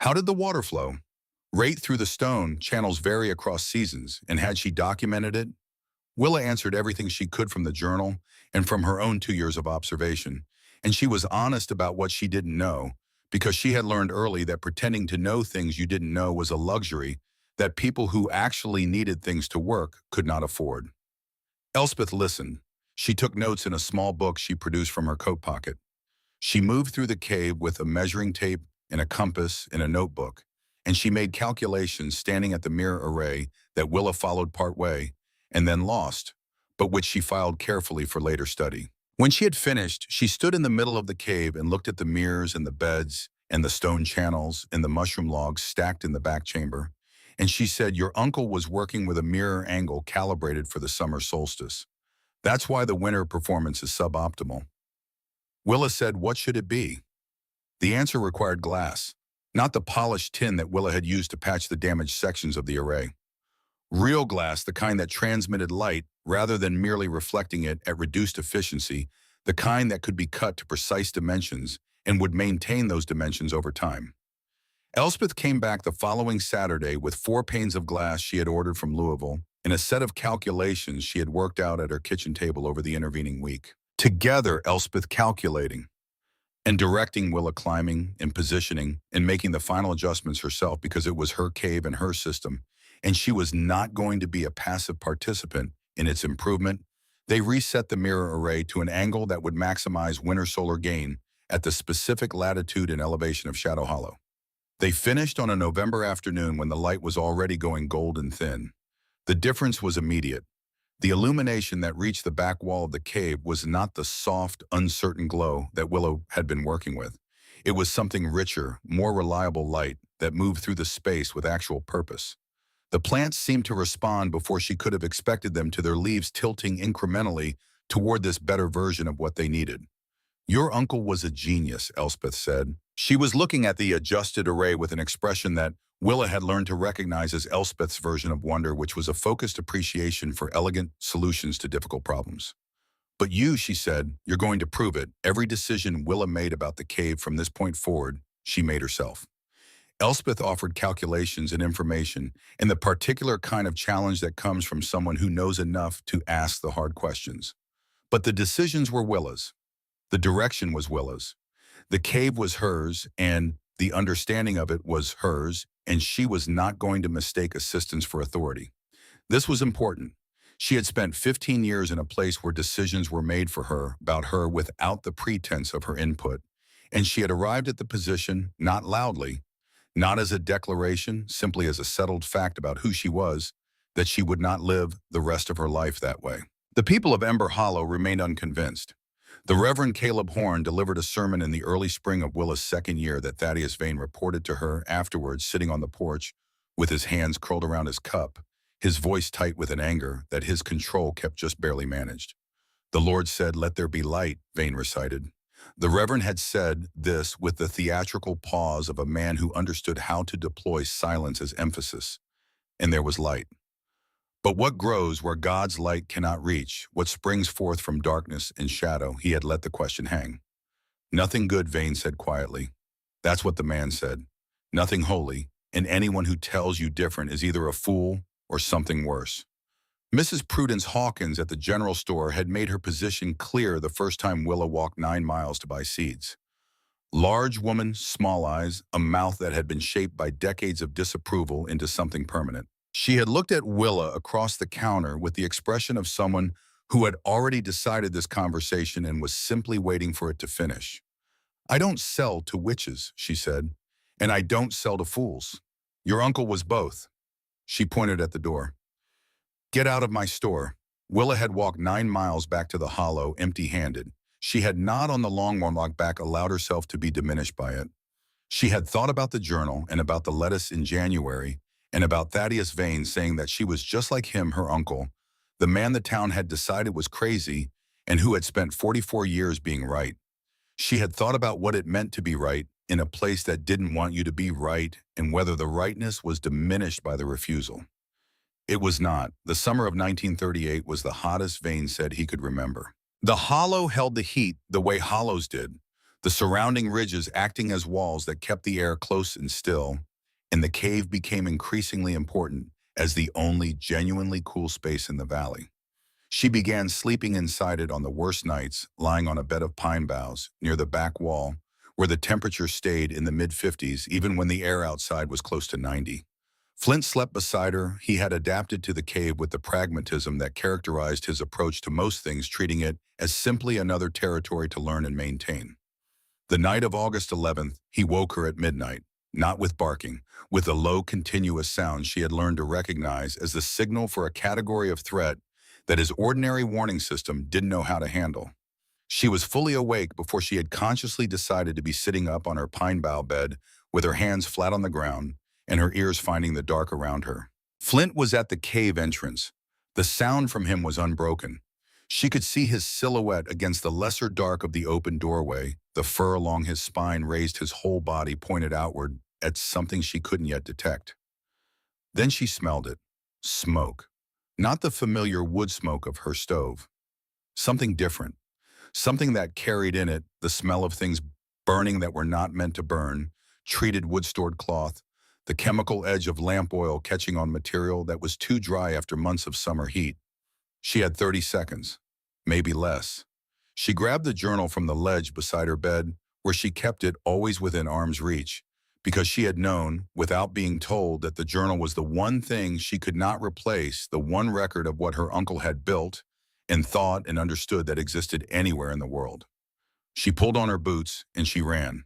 How did the water flow? Rate through the stone, channels vary across seasons, and had she documented it? Willa answered everything she could from the journal and from her own 2 years of observation, and she was honest about what she didn't know, because she had learned early that pretending to know things you didn't know was a luxury that people who actually needed things to work could not afford. Elspeth listened. She took notes in a small book she produced from her coat pocket. She moved through the cave with a measuring tape and a compass and a notebook, and she made calculations standing at the mirror array that Willa followed part way and then lost, but which she filed carefully for later study. When she had finished, she stood in the middle of the cave and looked at the mirrors and the beds and the stone channels and the mushroom logs stacked in the back chamber, and she said, "Your uncle was working with a mirror angle calibrated for the summer solstice. That's why the winter performance is suboptimal." Willa said, "What should it be?" The answer required glass, not the polished tin that Willa had used to patch the damaged sections of the array. Real glass, the kind that transmitted light rather than merely reflecting it at reduced efficiency, the kind that could be cut to precise dimensions and would maintain those dimensions over time. Elspeth came back the following Saturday with 4 panes of glass she had ordered from Louisville and a set of calculations she had worked out at her kitchen table over the intervening week. Together, Elspeth calculating and directing Willa climbing and positioning and making the final adjustments herself because it was her cave and her system, and she was not going to be a passive participant in its improvement. They reset the mirror array to an angle that would maximize winter solar gain at the specific latitude and elevation of Shadow Hollow. They finished on a November afternoon when the light was already going golden thin. The difference was immediate. The illumination that reached the back wall of the cave was not the soft, uncertain glow that Willow had been working with. It was something richer, more reliable light that moved through the space with actual purpose. The plants seemed to respond before she could have expected them to their leaves tilting incrementally toward this better version of what they needed. "Your uncle was a genius," Elspeth said. She was looking at the adjusted array with an expression that Willa had learned to recognize as Elspeth's version of wonder, which was a focused appreciation for elegant solutions to difficult problems. "But you," she said, "you're going to prove it. Every decision Willa made about the cave from this point forward, she made herself." Elspeth offered calculations and information and the particular kind of challenge that comes from someone who knows enough to ask the hard questions. But the decisions were Willa's. The direction was Willa's. The cave was hers, and the understanding of it was hers, and she was not going to mistake assistance for authority. This was important. She had spent 15 years in a place where decisions were made for her, about her, without the pretense of her input. And she had arrived at the position, not loudly, not as a declaration, simply as a settled fact about who she was, that she would not live the rest of her life that way. The people of Ember Hollow remained unconvinced. The Reverend Caleb Horn delivered a sermon in the early spring of Willa's second year that Thaddeus Vane reported to her afterwards, sitting on the porch with his hands curled around his cup, his voice tight with an anger that his control kept just barely managed. "The Lord said, 'Let there be light,'" Vane recited. The Reverend had said this with the theatrical pause of a man who understood how to deploy silence as emphasis. And there was light. But what grows where God's light cannot reach, what springs forth from darkness and shadow, he had let the question hang. "Nothing good," Vane said quietly. That's what the man said. "Nothing holy, and anyone who tells you different is either a fool or something worse." Mrs. Prudence Hawkins at the general store had made her position clear the first time Willa walked 9 miles to buy seeds. Large woman, small eyes, a mouth that had been shaped by decades of disapproval into something permanent. She had looked at Willa across the counter with the expression of someone who had already decided this conversation and was simply waiting for it to finish. "I don't sell to witches," she said, "and I don't sell to fools. Your uncle was both." She pointed at the door. "Get out of my store." Willa had walked 9 miles back to the hollow, empty-handed. She had not on the long walk back allowed herself to be diminished by it. She had thought about the journal and about the lettuce in January and about Thaddeus Vane saying that she was just like him, her uncle, the man the town had decided was crazy and who had spent 44 years being right. She had thought about what it meant to be right in a place that didn't want you to be right and whether the rightness was diminished by the refusal. It was not. The summer of 1938 was the hottest Vane said he could remember. The hollow held the heat the way hollows did, the surrounding ridges acting as walls that kept the air close and still, and the cave became increasingly important as the only genuinely cool space in the valley. She began sleeping inside it on the worst nights, lying on a bed of pine boughs near the back wall, where the temperature stayed in the mid-50s even when the air outside was close to 90. Flint slept beside her. He had adapted to the cave with the pragmatism that characterized his approach to most things, treating it as simply another territory to learn and maintain. The night of August 11th, he woke her at midnight, not with barking, with a low, continuous sound she had learned to recognize as the signal for a category of threat that his ordinary warning system didn't know how to handle. She was fully awake before she had consciously decided to be sitting up on her pine bough bed with her hands flat on the ground and her ears finding the dark around her. Flint was at the cave entrance. The sound from him was unbroken. She could see his silhouette against the lesser dark of the open doorway. The fur along his spine raised his whole body pointed outward at something she couldn't yet detect. Then she smelled it. Smoke. Not the familiar wood smoke of her stove. Something different. Something that carried in it the smell of things burning that were not meant to burn, treated wood-stored cloth, the chemical edge of lamp oil catching on material that was too dry after months of summer heat. She had 30 seconds, maybe less. She grabbed the journal from the ledge beside her bed, where she kept it always within arm's reach, because she had known, without being told, that the journal was the one thing she could not replace, the one record of what her uncle had built and thought and understood that existed anywhere in the world. She pulled on her boots and she ran.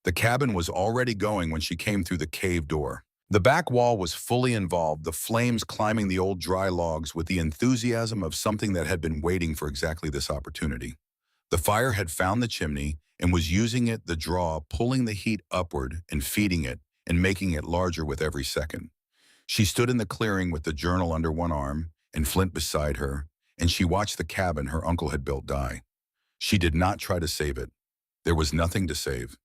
The cabin was already going when she came through the cave door. The back wall was fully involved, the flames climbing the old dry logs with the enthusiasm of something that had been waiting for exactly this opportunity. The fire had found the chimney and was using it, the draw, pulling the heat upward and feeding it and making it larger with every second. She stood in the clearing with the journal under one arm and Flint beside her, and she watched the cabin her uncle had built die. She did not try to save it. There was nothing to save.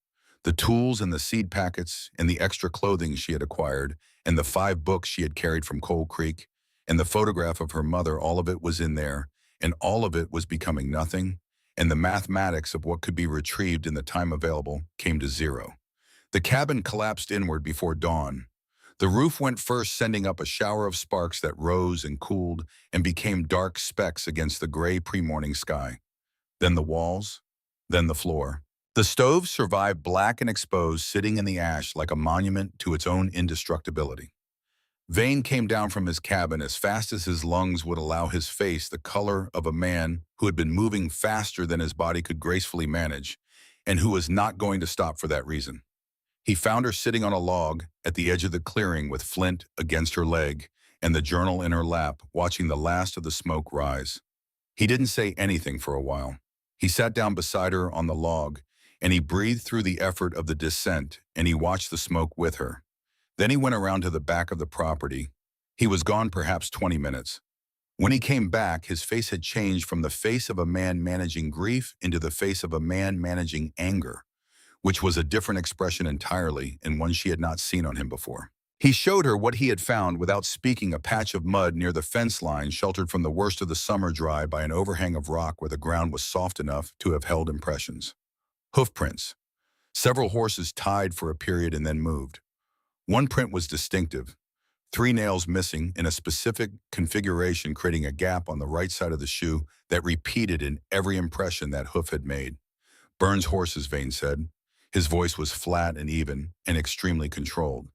The tools and the seed packets and the extra clothing she had acquired and the 5 books she had carried from Coal Creek and the photograph of her mother, all of it was in there, and all of it was becoming nothing, and the mathematics of what could be retrieved in the time available came to zero. The cabin collapsed inward before dawn. The roof went first, sending up a shower of sparks that rose and cooled and became dark specks against the gray pre-morning sky. Then the walls, then the floor. The stove survived black and exposed, sitting in the ash like a monument to its own indestructibility. Vane came down from his cabin as fast as his lungs would allow, his face the color of a man who had been moving faster than his body could gracefully manage, and who was not going to stop for that reason. He found her sitting on a log at the edge of the clearing with Flint against her leg and the journal in her lap, watching the last of the smoke rise. He didn't say anything for a while. He sat down beside her on the log, and he breathed through the effort of the descent, and he watched the smoke with her. Then he went around to the back of the property. He was gone perhaps 20 minutes. When he came back, his face had changed from the face of a man managing grief into the face of a man managing anger, which was a different expression entirely and one she had not seen on him before. He showed her what he had found without speaking: a patch of mud near the fence line, sheltered from the worst of the summer dry by an overhang of rock where the ground was soft enough to have held impressions. Hoof prints. Several horses tied for a period and then moved. One print was distinctive, 3 nails missing in a specific configuration, creating a gap on the right side of the shoe that repeated in every impression that hoof had made. Burns' horses, Vane said. His voice was flat and even and extremely controlled.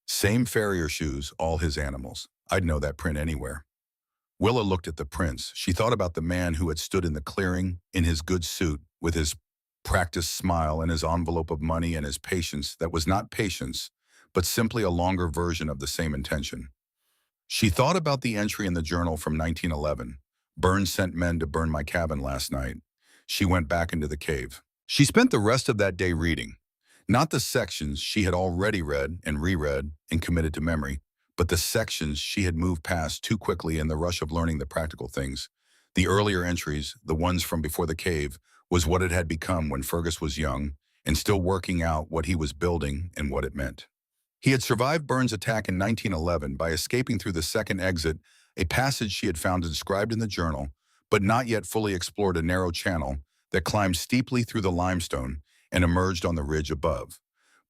Same farrier shoes, all his animals. I'd know that print anywhere. Willa looked at the prints. She thought about the man who had stood in the clearing in his good suit with his practiced smile and his envelope of money and his patience that was not patience, but simply a longer version of the same intention. She thought about the entry in the journal from 1911. Burns sent men to burn my cabin last night. She went back into the cave. She spent the rest of that day reading. Not the sections she had already read and reread and committed to memory, but the sections she had moved past too quickly in the rush of learning the practical things. The earlier entries, the ones from before the cave, was what it had become when Fergus was young and still working out what he was building and what it meant. He had survived Burns' attack in 1911 by escaping through the second exit, a passage she had found inscribed in the journal, but not yet fully explored, a narrow channel that climbed steeply through the limestone and emerged on the ridge above.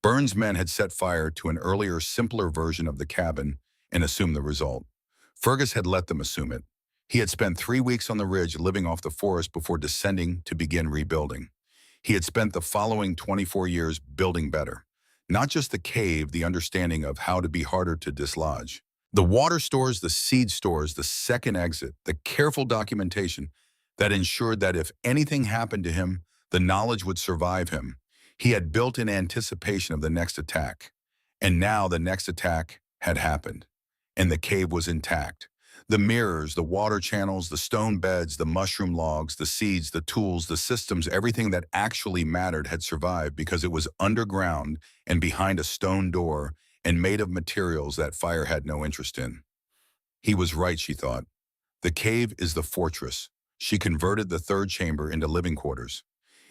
Burns' men had set fire to an earlier, simpler version of the cabin and assumed the result. Fergus had let them assume it. He had spent 3 weeks on the ridge living off the forest before descending to begin rebuilding. He had spent the following 24 years building better. Not just the cave, the understanding of how to be harder to dislodge. The water stores, the seed stores, the second exit, the careful documentation that ensured that if anything happened to him, the knowledge would survive him. He had built in anticipation of the next attack. And now the next attack had happened. And the cave was intact. The mirrors, the water channels, the stone beds, the mushroom logs, the seeds, the tools, the systems, everything that actually mattered had survived because it was underground and behind a stone door and made of materials that fire had no interest in. He was right, she thought. The cave is the fortress. She converted the third chamber into living quarters.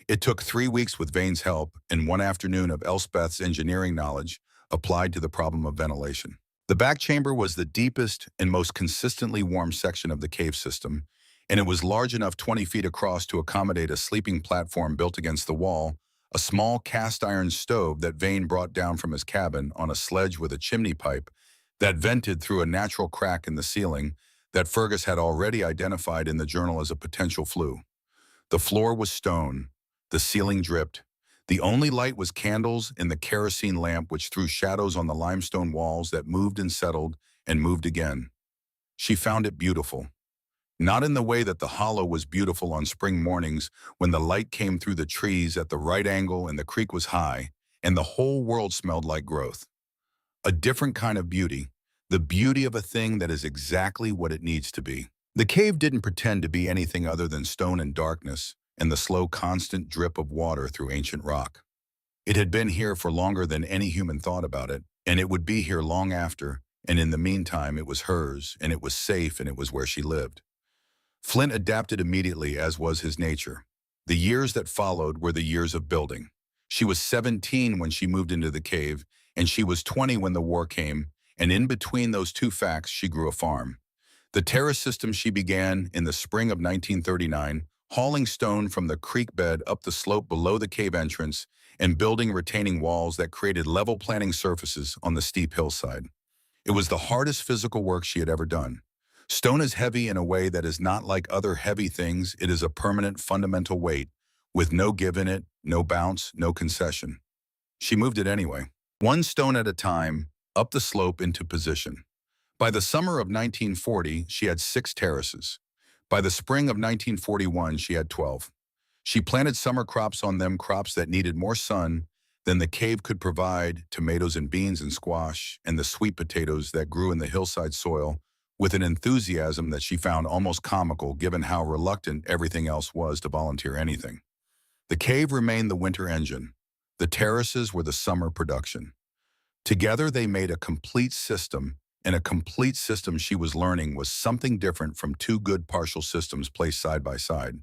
It took 3 weeks with Vane's help and 1 afternoon of Elspeth's engineering knowledge applied to the problem of ventilation. The back chamber was the deepest and most consistently warm section of the cave system, and it was large enough 20 feet across to accommodate a sleeping platform built against the wall, a small cast-iron stove that Vane brought down from his cabin on a sledge with a chimney pipe that vented through a natural crack in the ceiling that Fergus had already identified in the journal as a potential flue. The floor was stone. The ceiling dripped. The only light was candles and the kerosene lamp, which threw shadows on the limestone walls that moved and settled and moved again. She found it beautiful. Not in the way that the hollow was beautiful on spring mornings when the light came through the trees at the right angle and the creek was high and the whole world smelled like growth. A different kind of beauty, the beauty of a thing that is exactly what it needs to be. The cave didn't pretend to be anything other than stone and darkness and the slow, constant drip of water through ancient rock. It had been here for longer than any human thought about it, and it would be here long after, and in the meantime it was hers, and it was safe, and it was where she lived. Flint adapted immediately, as was his nature. The years that followed were the years of building. She was 17 when she moved into the cave, and she was 20 when the war came, and in between those two facts she grew a farm. The terrace system she began in the spring of 1939, hauling stone from the creek bed up the slope below the cave entrance and building retaining walls that created level planting surfaces on the steep hillside. It was the hardest physical work she had ever done. Stone is heavy in a way that is not like other heavy things. It is a permanent, fundamental weight, with no give in it, no bounce, no concession. She moved it anyway, one stone at a time, up the slope into position. By the summer of 1940, she had 6 terraces. By the spring of 1941, she had 12. She planted summer crops on them, crops that needed more sun than the cave could provide, tomatoes and beans and squash, and the sweet potatoes that grew in the hillside soil, with an enthusiasm that she found almost comical given how reluctant everything else was to volunteer anything. The cave remained the winter engine. The terraces were the summer production. Together they made a complete system, and a complete system, she was learning, was something different from 2 good partial systems placed side by side.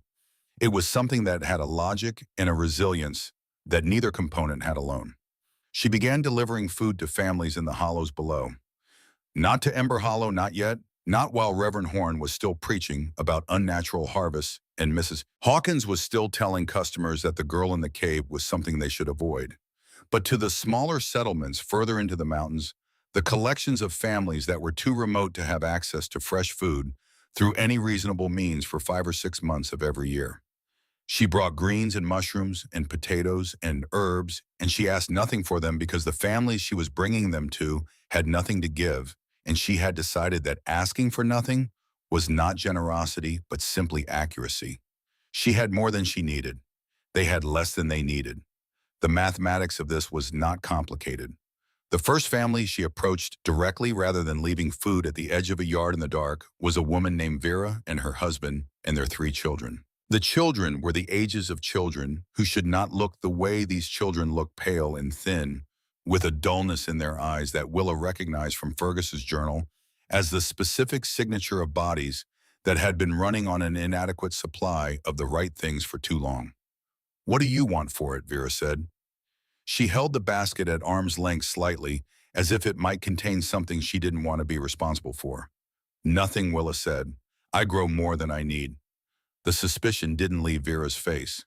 It was something that had a logic and a resilience that neither component had alone. She began delivering food to families in the hollows below. Not to Ember Hollow, not yet, not while Reverend Horn was still preaching about unnatural harvests and Mrs. Hawkins was still telling customers that the girl in the cave was something they should avoid. But to the smaller settlements further into the mountains, the collections of families that were too remote to have access to fresh food through any reasonable means for 5 or 6 months of every year. She brought greens and mushrooms and potatoes and herbs, and she asked nothing for them because the families she was bringing them to had nothing to give, and she had decided that asking for nothing was not generosity, but simply accuracy. She had more than she needed. They had less than they needed. The mathematics of this was not complicated. The first family she approached directly rather than leaving food at the edge of a yard in the dark was a woman named Vera and her husband and their 3 children. The children were the ages of children who should not look the way these children look, pale and thin, with a dullness in their eyes that Willa recognized from Fergus's journal as the specific signature of bodies that had been running on an inadequate supply of the right things for too long. "What do you want for it?" Vera said. She held the basket at arm's length slightly, as if it might contain something she didn't want to be responsible for. "Nothing," Willa said. "I grow more than I need." The suspicion didn't leave Vera's face.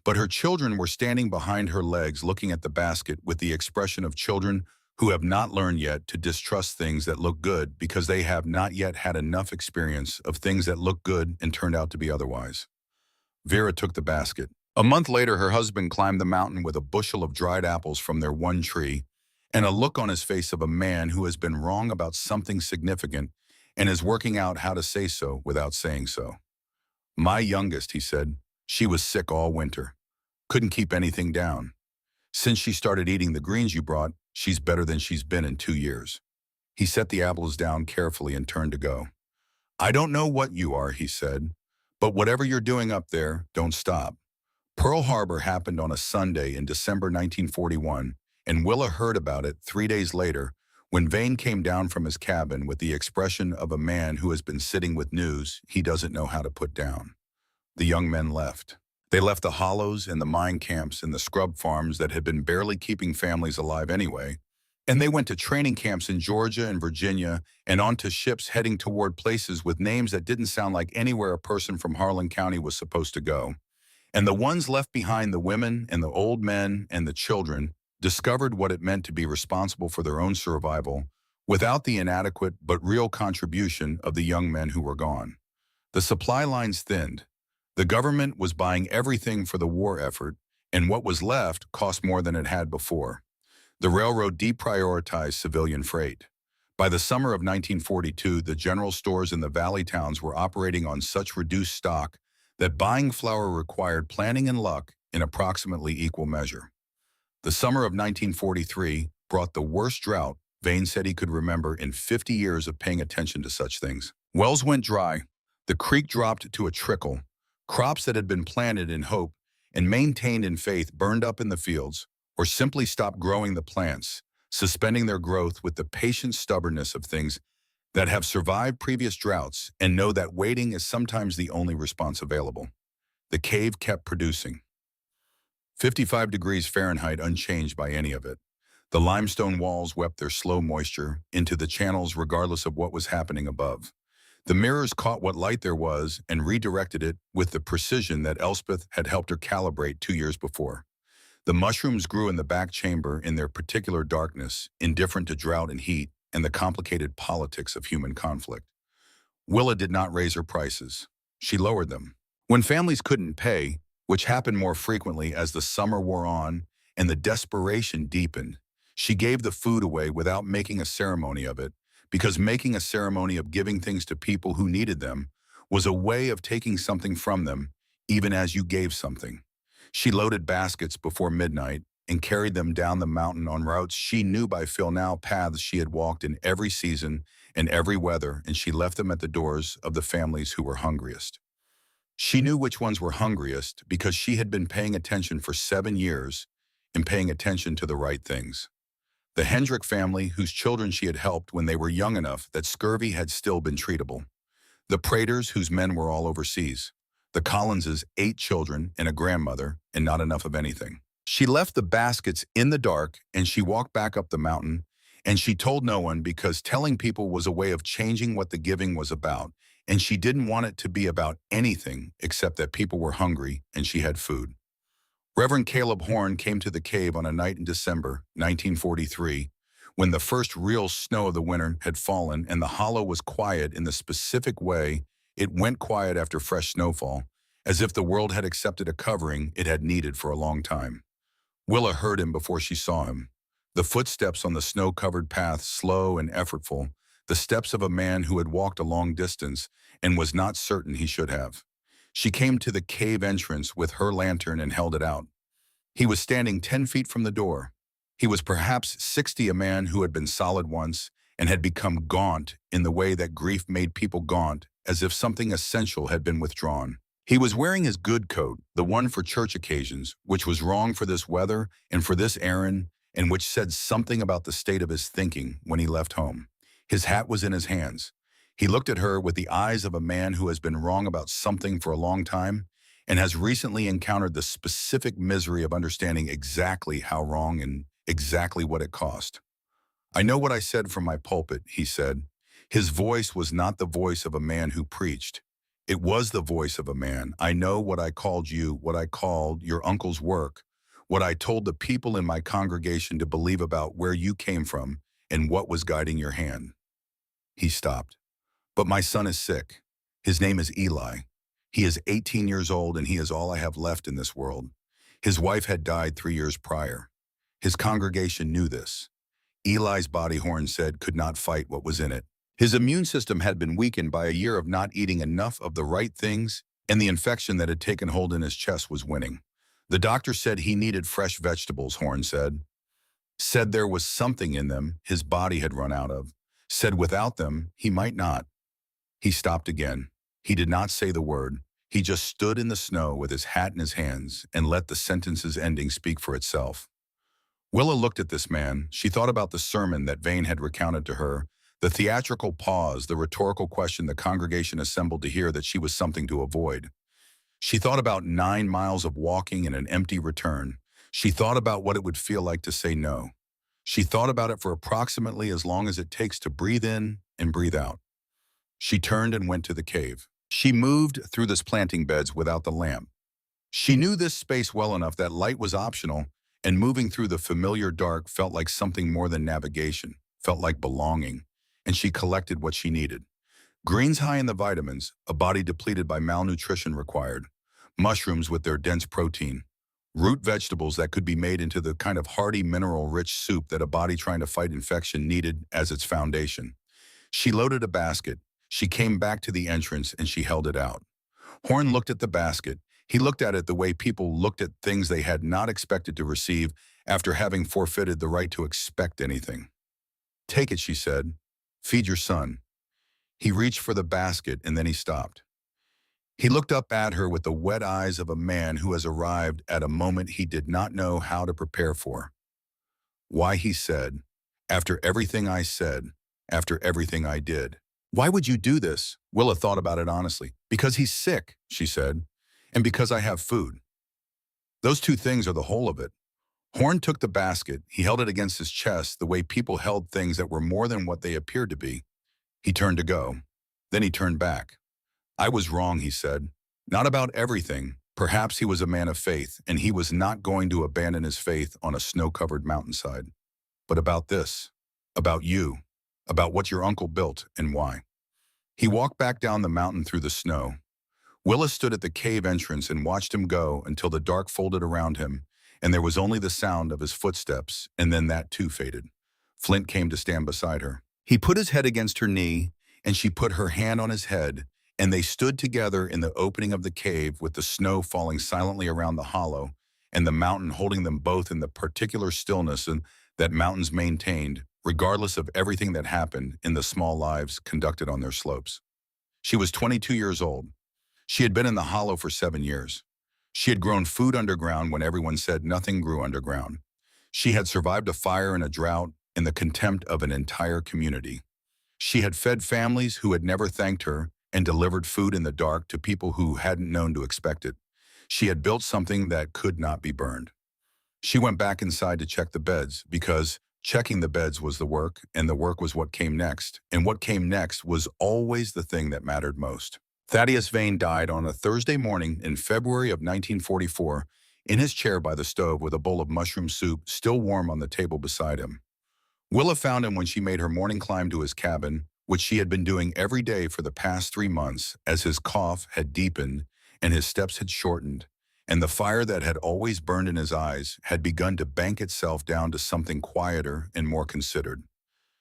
But her children were standing behind her legs looking at the basket with the expression of children who have not learned yet to distrust things that look good because they have not yet had enough experience of things that look good and turned out to be otherwise. Vera took the basket. A month later, her husband climbed the mountain with a bushel of dried apples from their one tree and a look on his face of a man who has been wrong about something significant and is working out how to say so without saying so. "My youngest," he said, "she was sick all winter. Couldn't keep anything down. Since she started eating the greens you brought, she's better than she's been in 2 years." He set the apples down carefully and turned to go. "I don't know what you are," he said, "but whatever you're doing up there, don't stop." Pearl Harbor happened on a Sunday in December 1941, and Willa heard about it 3 days later when Vane came down from his cabin with the expression of a man who has been sitting with news he doesn't know how to put down. The young men left. They left the hollows and the mine camps and the scrub farms that had been barely keeping families alive anyway, and they went to training camps in Georgia and Virginia and onto ships heading toward places with names that didn't sound like anywhere a person from Harlan County was supposed to go. And the ones left behind, the women and the old men and the children, discovered what it meant to be responsible for their own survival without the inadequate but real contribution of the young men who were gone. The supply lines thinned. The government was buying everything for the war effort, and what was left cost more than it had before. The railroad deprioritized civilian freight. By the summer of 1942, the general stores in the valley towns were operating on such reduced stock that buying flour required planning and luck in approximately equal measure. The summer of 1943 brought the worst drought Vane said he could remember in 50 years of paying attention to such things. Wells went dry. The creek dropped to a trickle. Crops that had been planted in hope and maintained in faith burned up in the fields, or simply stopped growing the plants, suspending their growth with the patient stubbornness of things that have survived previous droughts and know that waiting is sometimes the only response available. The cave kept producing. 55 degrees Fahrenheit unchanged by any of it. The limestone walls wept their slow moisture into the channels regardless of what was happening above. The mirrors caught what light there was and redirected it with the precision that Elspeth had helped her calibrate 2 years before. The mushrooms grew in the back chamber in their particular darkness, indifferent to drought and heat and the complicated politics of human conflict. Willa did not raise her prices. She lowered them. When families couldn't pay, which happened more frequently as the summer wore on and the desperation deepened. She gave the food away without making a ceremony of it, because making a ceremony of giving things to people who needed them was a way of taking something from them, even as you gave something. She loaded baskets before midnight and carried them down the mountain on routes she knew by feel, now paths she had walked in every season and every weather, and she left them at the doors of the families who were hungriest. She knew which ones were hungriest because she had been paying attention for 7 years and paying attention to the right things. The Hendrick family, whose children she had helped when they were young enough that scurvy had still been treatable. The Praters, whose men were all overseas. The Collinses, 8 children and a grandmother, and not enough of anything. She left the baskets in the dark and she walked back up the mountain, and she told no one because telling people was a way of changing what the giving was about, and she didn't want it to be about anything except that people were hungry and she had food. Reverend Caleb Horn came to the cave on a night in December 1943, when the first real snow of the winter had fallen and the hollow was quiet in the specific way it went quiet after fresh snowfall, as if the world had accepted a covering it had needed for a long time. Willa heard him before she saw him. The footsteps on the snow-covered path, slow and effortful, the steps of a man who had walked a long distance and was not certain he should have. She came to the cave entrance with her lantern and held it out. He was standing 10 feet from the door. He was perhaps 60, a man who had been solid once and had become gaunt in the way that grief made people gaunt, as if something essential had been withdrawn. He was wearing his good coat, the one for church occasions, which was wrong for this weather and for this errand, and which said something about the state of his thinking when he left home. His hat was in his hands. He looked at her with the eyes of a man who has been wrong about something for a long time and has recently encountered the specific misery of understanding exactly how wrong and exactly what it cost. "I know what I said from my pulpit," he said. His voice was not the voice of a man who preached. It was the voice of a man. "I know what I called you, what I called your uncle's work, what I told the people in my congregation to believe about where you came from and what was guiding your hand." He stopped. "But my son is sick. His name is Eli. He is 18 years old and he is all I have left in this world. His wife had died 3 years prior. His congregation knew this. Eli's body," Horn said, "could not fight what was in it. His immune system had been weakened by a year of not eating enough of the right things, and the infection that had taken hold in his chest was winning. The doctor said he needed fresh vegetables," Horn said. "Said there was something in them his body had run out of. Said without them, he might not." He stopped again. He did not say the word. He just stood in the snow with his hat in his hands and let the sentence's ending speak for itself. Willa looked at this man. She thought about the sermon that Vane had recounted to her, the theatrical pause, the rhetorical question the congregation assembled to hear that she was something to avoid. She thought about 9 miles of walking and an empty return. She thought about what it would feel like to say no. She thought about it for approximately as long as it takes to breathe in and breathe out. She turned and went to the cave. She moved through the planting beds without the lamp. She knew this space well enough that light was optional, and moving through the familiar dark felt like something more than navigation, felt like belonging, and she collected what she needed. Greens high in the vitamins, a body depleted by malnutrition required. Mushrooms with their dense protein. Root vegetables that could be made into the kind of hearty mineral-rich soup that a body trying to fight infection needed as its foundation. She loaded a basket. She came back to the entrance and she held it out. Horn looked at the basket. He looked at it the way people looked at things they had not expected to receive after having forfeited the right to expect anything. "Take it," she said. "Feed your son." He reached for the basket and then he stopped. He looked up at her with the wet eyes of a man who has arrived at a moment he did not know how to prepare for. "Why," he said, "after everything I said, after everything I did. Why would you do this?" Willa thought about it honestly. "Because he's sick," she said, "and because I have food. Those two things are the whole of it." Horn took the basket. He held it against his chest the way people held things that were more than what they appeared to be. He turned to go. Then he turned back. "I was wrong," he said. "Not about everything." Perhaps he was a man of faith, and he was not going to abandon his faith on a snow-covered mountainside. "But about this, about you, about what your uncle built and why." He walked back down the mountain through the snow. Willa stood at the cave entrance and watched him go until the dark folded around him, and there was only the sound of his footsteps, and then that too faded. Flint came to stand beside her. He put his head against her knee, and she put her hand on his head, and they stood together in the opening of the cave with the snow falling silently around the hollow, and the mountain holding them both in the particular stillness that mountains maintained, regardless of everything that happened in the small lives conducted on their slopes. She was 22 years old. She had been in the hollow for 7 years. She had grown food underground when everyone said nothing grew underground. She had survived a fire and a drought and the contempt of an entire community. She had fed families who had never thanked her and delivered food in the dark to people who hadn't known to expect it. She had built something that could not be burned. She went back inside to check the beds because checking the beds was the work, and the work was what came next. And what came next was always the thing that mattered most. Thaddeus Vane died on a Thursday morning in February of 1944 in his chair by the stove with a bowl of mushroom soup still warm on the table beside him. Willa found him when she made her morning climb to his cabin, which she had been doing every day for the past 3 months as his cough had deepened and his steps had shortened, and the fire that had always burned in his eyes had begun to bank itself down to something quieter and more considered.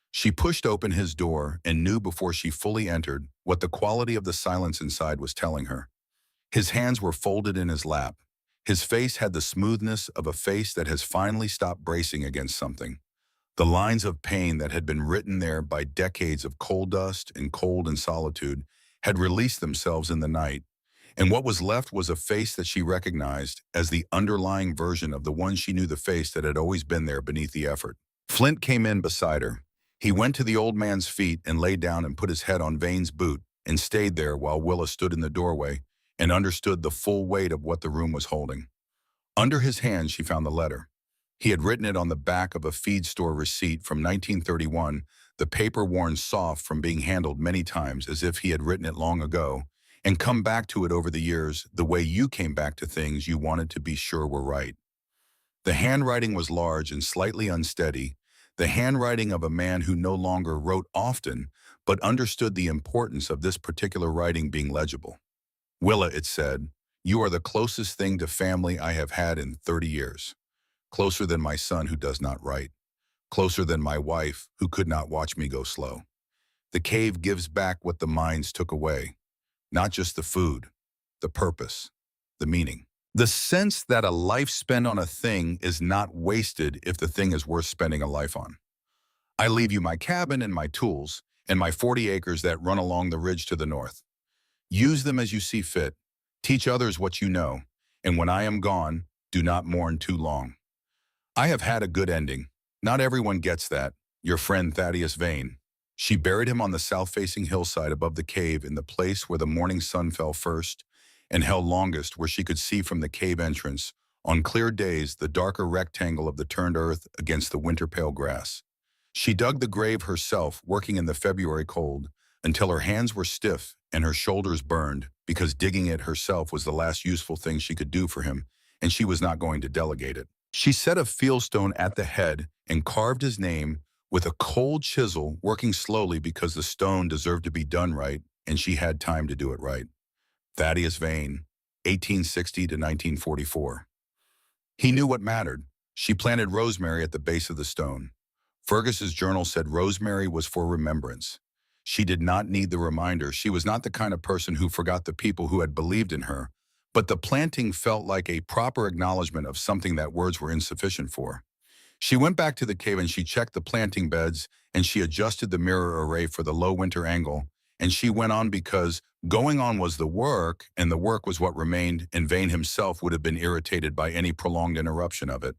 She pushed open his door and knew before she fully entered what the quality of the silence inside was telling her. His hands were folded in his lap. His face had the smoothness of a face that has finally stopped bracing against something. The lines of pain that had been written there by decades of coal dust and cold and solitude had released themselves in the night, and what was left was a face that she recognized as the underlying version of the one she knew, the face that had always been there beneath the effort. Flint came in beside her. He went to the old man's feet and lay down and put his head on Vane's boot and stayed there while Willa stood in the doorway and understood the full weight of what the room was holding. Under his hand, she found the letter. He had written it on the back of a feed store receipt from 1931, the paper worn soft from being handled many times as if he had written it long ago, and come back to it over the years the way you came back to things you wanted to be sure were right. The handwriting was large and slightly unsteady, the handwriting of a man who no longer wrote often, but understood the importance of this particular writing being legible. Willa, it said, you are the closest thing to family I have had in 30 years. Closer than my son who does not write. Closer than my wife who could not watch me go slow. The cave gives back what the mines took away. Not just the food, the purpose, the meaning. The sense that a life spent on a thing is not wasted if the thing is worth spending a life on. I leave you my cabin and my tools and my 40 acres that run along the ridge to the north. Use them as you see fit. Teach others what you know. And when I am gone, do not mourn too long. I have had a good ending. Not everyone gets that. Your friend Thaddeus Vane. She buried him on the south-facing hillside above the cave in the place where the morning sun fell first and held longest, where she could see from the cave entrance, on clear days, the darker rectangle of the turned earth against the winter-pale grass. She dug the grave herself, working in the February cold, until her hands were stiff and her shoulders burned, because digging it herself was the last useful thing she could do for him, and she was not going to delegate it. She set a fieldstone at the head and carved his name with a cold chisel, working slowly because the stone deserved to be done right, and she had time to do it right. Thaddeus Vane, 1860 to 1944. He knew what mattered. She planted rosemary at the base of the stone. Fergus's journal said rosemary was for remembrance. She did not need the reminder. She was not the kind of person who forgot the people who had believed in her, but the planting felt like a proper acknowledgement of something that words were insufficient for. She went back to the cave and she checked the planting beds and she adjusted the mirror array for the low winter angle, and she went on because going on was the work, and the work was what remained, and Vane himself would have been irritated by any prolonged interruption of it.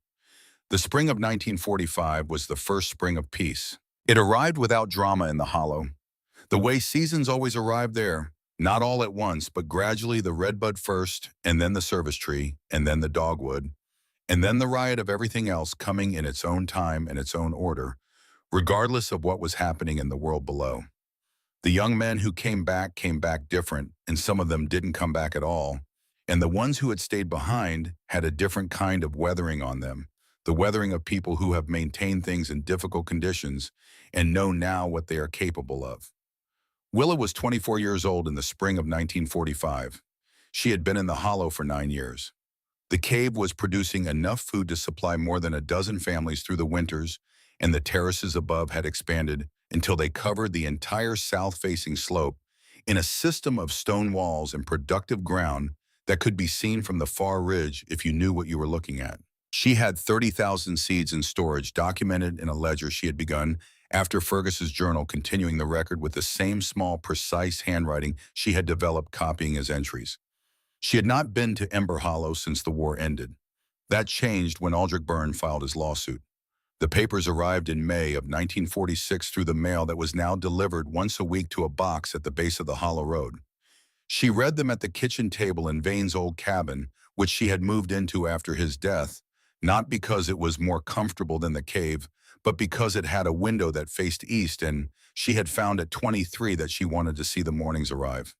The spring of 1945 was the first spring of peace. It arrived without drama in the hollow. The way seasons always arrive there, not all at once, but gradually, the redbud first, and then the service tree, and then the dogwood, and then the riot of everything else coming in its own time and its own order, regardless of what was happening in the world below. The young men who came back different, and some of them didn't come back at all, and the ones who had stayed behind had a different kind of weathering on them, the weathering of people who have maintained things in difficult conditions and know now what they are capable of. Willa was 24 years old in the spring of 1945. She had been in the hollow for 9 years. The cave was producing enough food to supply more than a dozen families through the winters, and the terraces above had expanded until they covered the entire south-facing slope in a system of stone walls and productive ground that could be seen from the far ridge if you knew what you were looking at. She had 30,000 seeds in storage documented in a ledger she had begun after Fergus's journal, continuing the record with the same small, precise handwriting she had developed copying his entries. She had not been to Ember Hollow since the war ended. That changed when Aldrich Byrne filed his lawsuit. The papers arrived in May of 1946 through the mail that was now delivered once a week to a box at the base of the Hollow Road. She read them at the kitchen table in Vane's old cabin, which she had moved into after his death, not because it was more comfortable than the cave, but because it had a window that faced east, and she had found at 23 that she wanted to see the mornings arrive.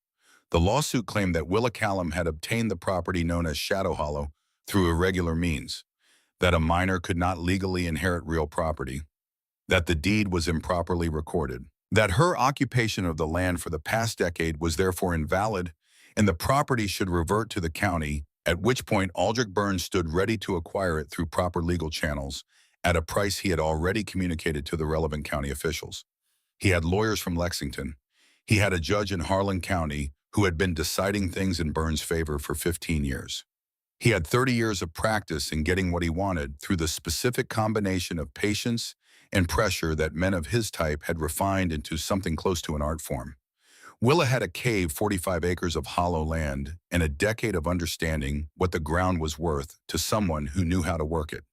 The lawsuit claimed that Willa Callum had obtained the property known as Shadow Hollow through irregular means, that a minor could not legally inherit real property, that the deed was improperly recorded, that her occupation of the land for the past decade was therefore invalid, and the property should revert to the county, at which point Aldrich Byrne stood ready to acquire it through proper legal channels at a price he had already communicated to the relevant county officials. He had lawyers from Lexington. He had a judge in Harlan County who had been deciding things in Byrne's favor for 15 years. He had 30 years of practice in getting what he wanted through the specific combination of patience and pressure that men of his type had refined into something close to an art form. Willa had a cave, 45 acres of hollow land, and a decade of understanding what the ground was worth to someone who knew how to work it.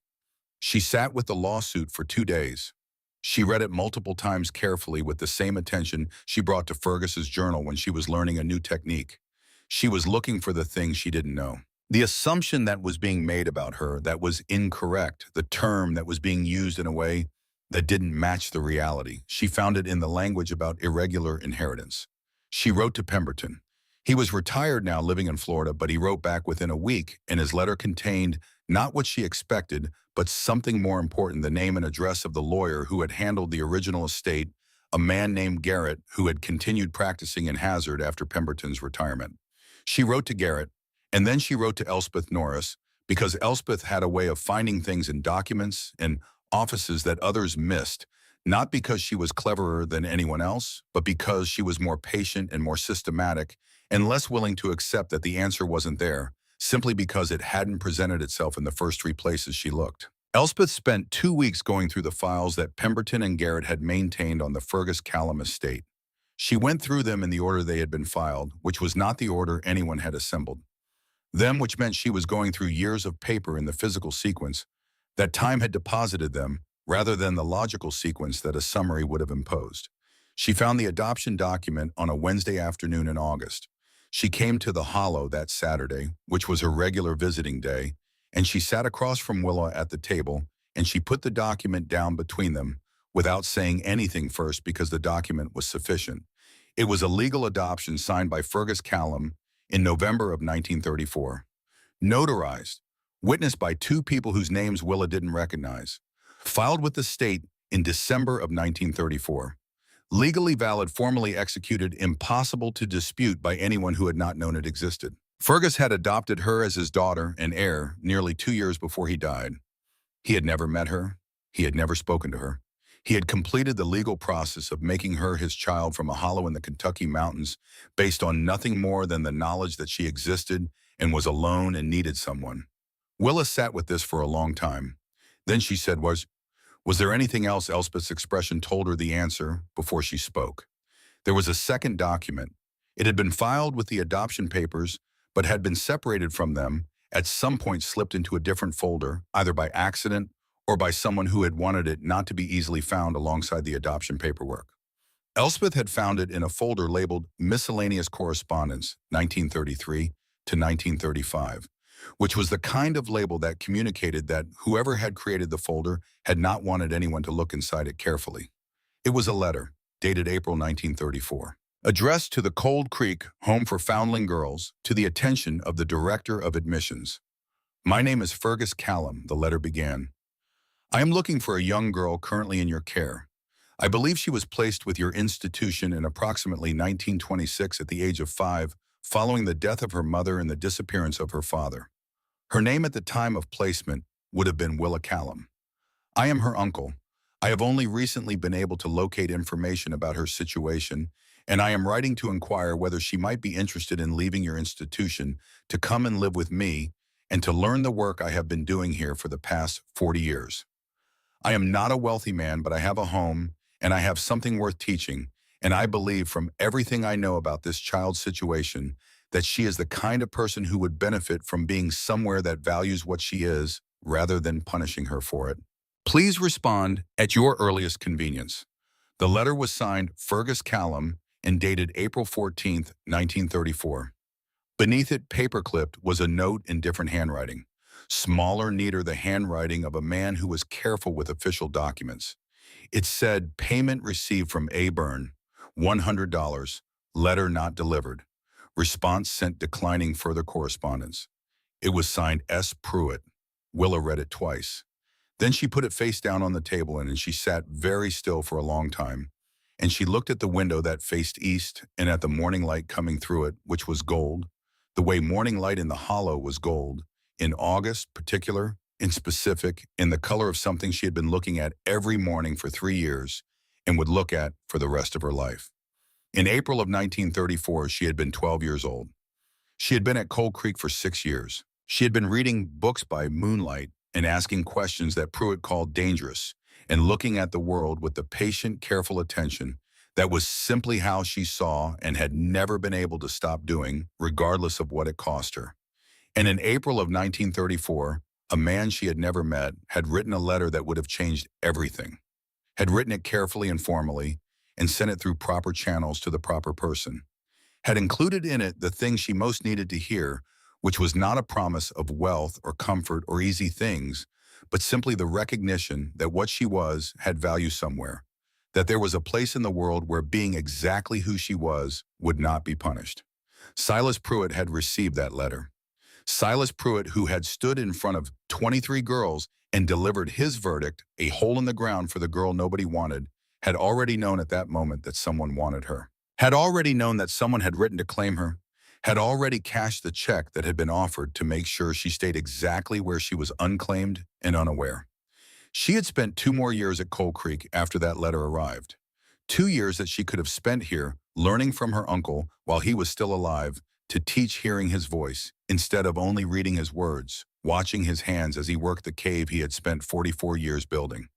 She sat with the lawsuit for 2 days. She read it multiple times carefully with the same attention she brought to Fergus's journal when she was learning a new technique. She was looking for the things she didn't know. The assumption that was being made about her that was incorrect, the term that was being used in a way that didn't match the reality. She found it in the language about irregular inheritance. She wrote to Pemberton. He was retired now, living in Florida, but he wrote back within a week, and his letter contained not what she expected, but something more important: the name and address of the lawyer who had handled the original estate, a man named Garrett who had continued practicing in Hazard after Pemberton's retirement. She wrote to Garrett, and then she wrote to Elspeth Norris, because Elspeth had a way of finding things in documents and offices that others missed, not because she was cleverer than anyone else, but because she was more patient and more systematic and less willing to accept that the answer wasn't there, simply because it hadn't presented itself in the first 3 places she looked. Elspeth spent 2 weeks going through the files that Pemberton and Garrett had maintained on the Fergus Callum estate. She went through them in the order they had been filed, which was not the order anyone had assembled. Them, which meant she was going through years of paper in the physical sequence that time had deposited them, rather than the logical sequence that a summary would have imposed. She found the adoption document on a Wednesday afternoon in August. She came to the Hollow that Saturday, which was her regular visiting day, and she sat across from Willa at the table, and she put the document down between them without saying anything first because the document was sufficient. It was a legal adoption signed by Fergus Callum in November of 1934. Notarized, witnessed by 2 people whose names Willa didn't recognize. Filed with the state in December of 1934. Legally valid, formally executed, impossible to dispute by anyone who had not known it existed. Fergus had adopted her as his daughter and heir nearly 2 years before he died. He had never met her. He had never spoken to her. He had completed the legal process of making her his child from a hollow in the Kentucky mountains based on nothing more than the knowledge that she existed and was alone and needed someone. Willa sat with this for a long time. Then she said, was there anything else? Elspeth's expression told her the answer before she spoke. There was a second document. It had been filed with the adoption papers, but had been separated from them, at some point slipped into a different folder, either by accident or by someone who had wanted it not to be easily found alongside the adoption paperwork. Elspeth had found it in a folder labeled Miscellaneous Correspondence, 1933 to 1935, which was the kind of label that communicated that whoever had created the folder had not wanted anyone to look inside it carefully. It was a letter, dated April 1934, addressed to the Cold Creek Home for Foundling Girls, to the attention of the Director of Admissions. My name is Fergus Callum, the letter began. I am looking for a young girl currently in your care. I believe she was placed with your institution in approximately 1926 at the age of 5, following the death of her mother and the disappearance of her father. Her name at the time of placement would have been Willa Callum. I am her uncle. I have only recently been able to locate information about her situation, and I am writing to inquire whether she might be interested in leaving your institution to come and live with me and to learn the work I have been doing here for the past 40 years. I am not a wealthy man, but I have a home, and I have something worth teaching, and I believe from everything I know about this child's situation that she is the kind of person who would benefit from being somewhere that values what she is rather than punishing her for it. Please respond at your earliest convenience. The letter was signed Fergus Callum and dated April 14th, 1934. Beneath it, paper-clipped, was a note in different handwriting. Smaller, neater, the handwriting of a man who was careful with official documents. It said, "Payment received from A. Byrne, $100, letter not delivered. Response sent declining further correspondence." It was signed S. Pruitt. Willa read it twice. Then she put it face down on the table and she sat very still for a long time. And she looked at the window that faced east and at the morning light coming through it, which was gold. The way morning light in the hollow was gold. In August, particular, in specific, in the color of something she had been looking at every morning for 3 years and would look at for the rest of her life. In April of 1934, she had been 12 years old. She had been at Cold Creek for 6 years. She had been reading books by moonlight and asking questions that Pruitt called dangerous, and looking at the world with the patient, careful attention that was simply how she saw and had never been able to stop doing, regardless of what it cost her. And in April of 1934, a man she had never met had written a letter that would have changed everything, had written it carefully and formally, and sent it through proper channels to the proper person, had included in it the thing she most needed to hear, which was not a promise of wealth or comfort or easy things, but simply the recognition that what she was had value somewhere, that there was a place in the world where being exactly who she was would not be punished. Silas Pruitt had received that letter. Silas Pruitt, who had stood in front of 23 girls and delivered his verdict, a hole in the ground for the girl nobody wanted, had already known at that moment that someone wanted her, had already known that someone had written to claim her, had already cashed the check that had been offered to make sure she stayed exactly where she was unclaimed and unaware. She had spent 2 more years at Cold Creek after that letter arrived. 2 years that she could have spent here learning from her uncle while he was still alive to teach hearing his voice instead of only reading his words, watching his hands as he worked the cave he had spent 44 years building.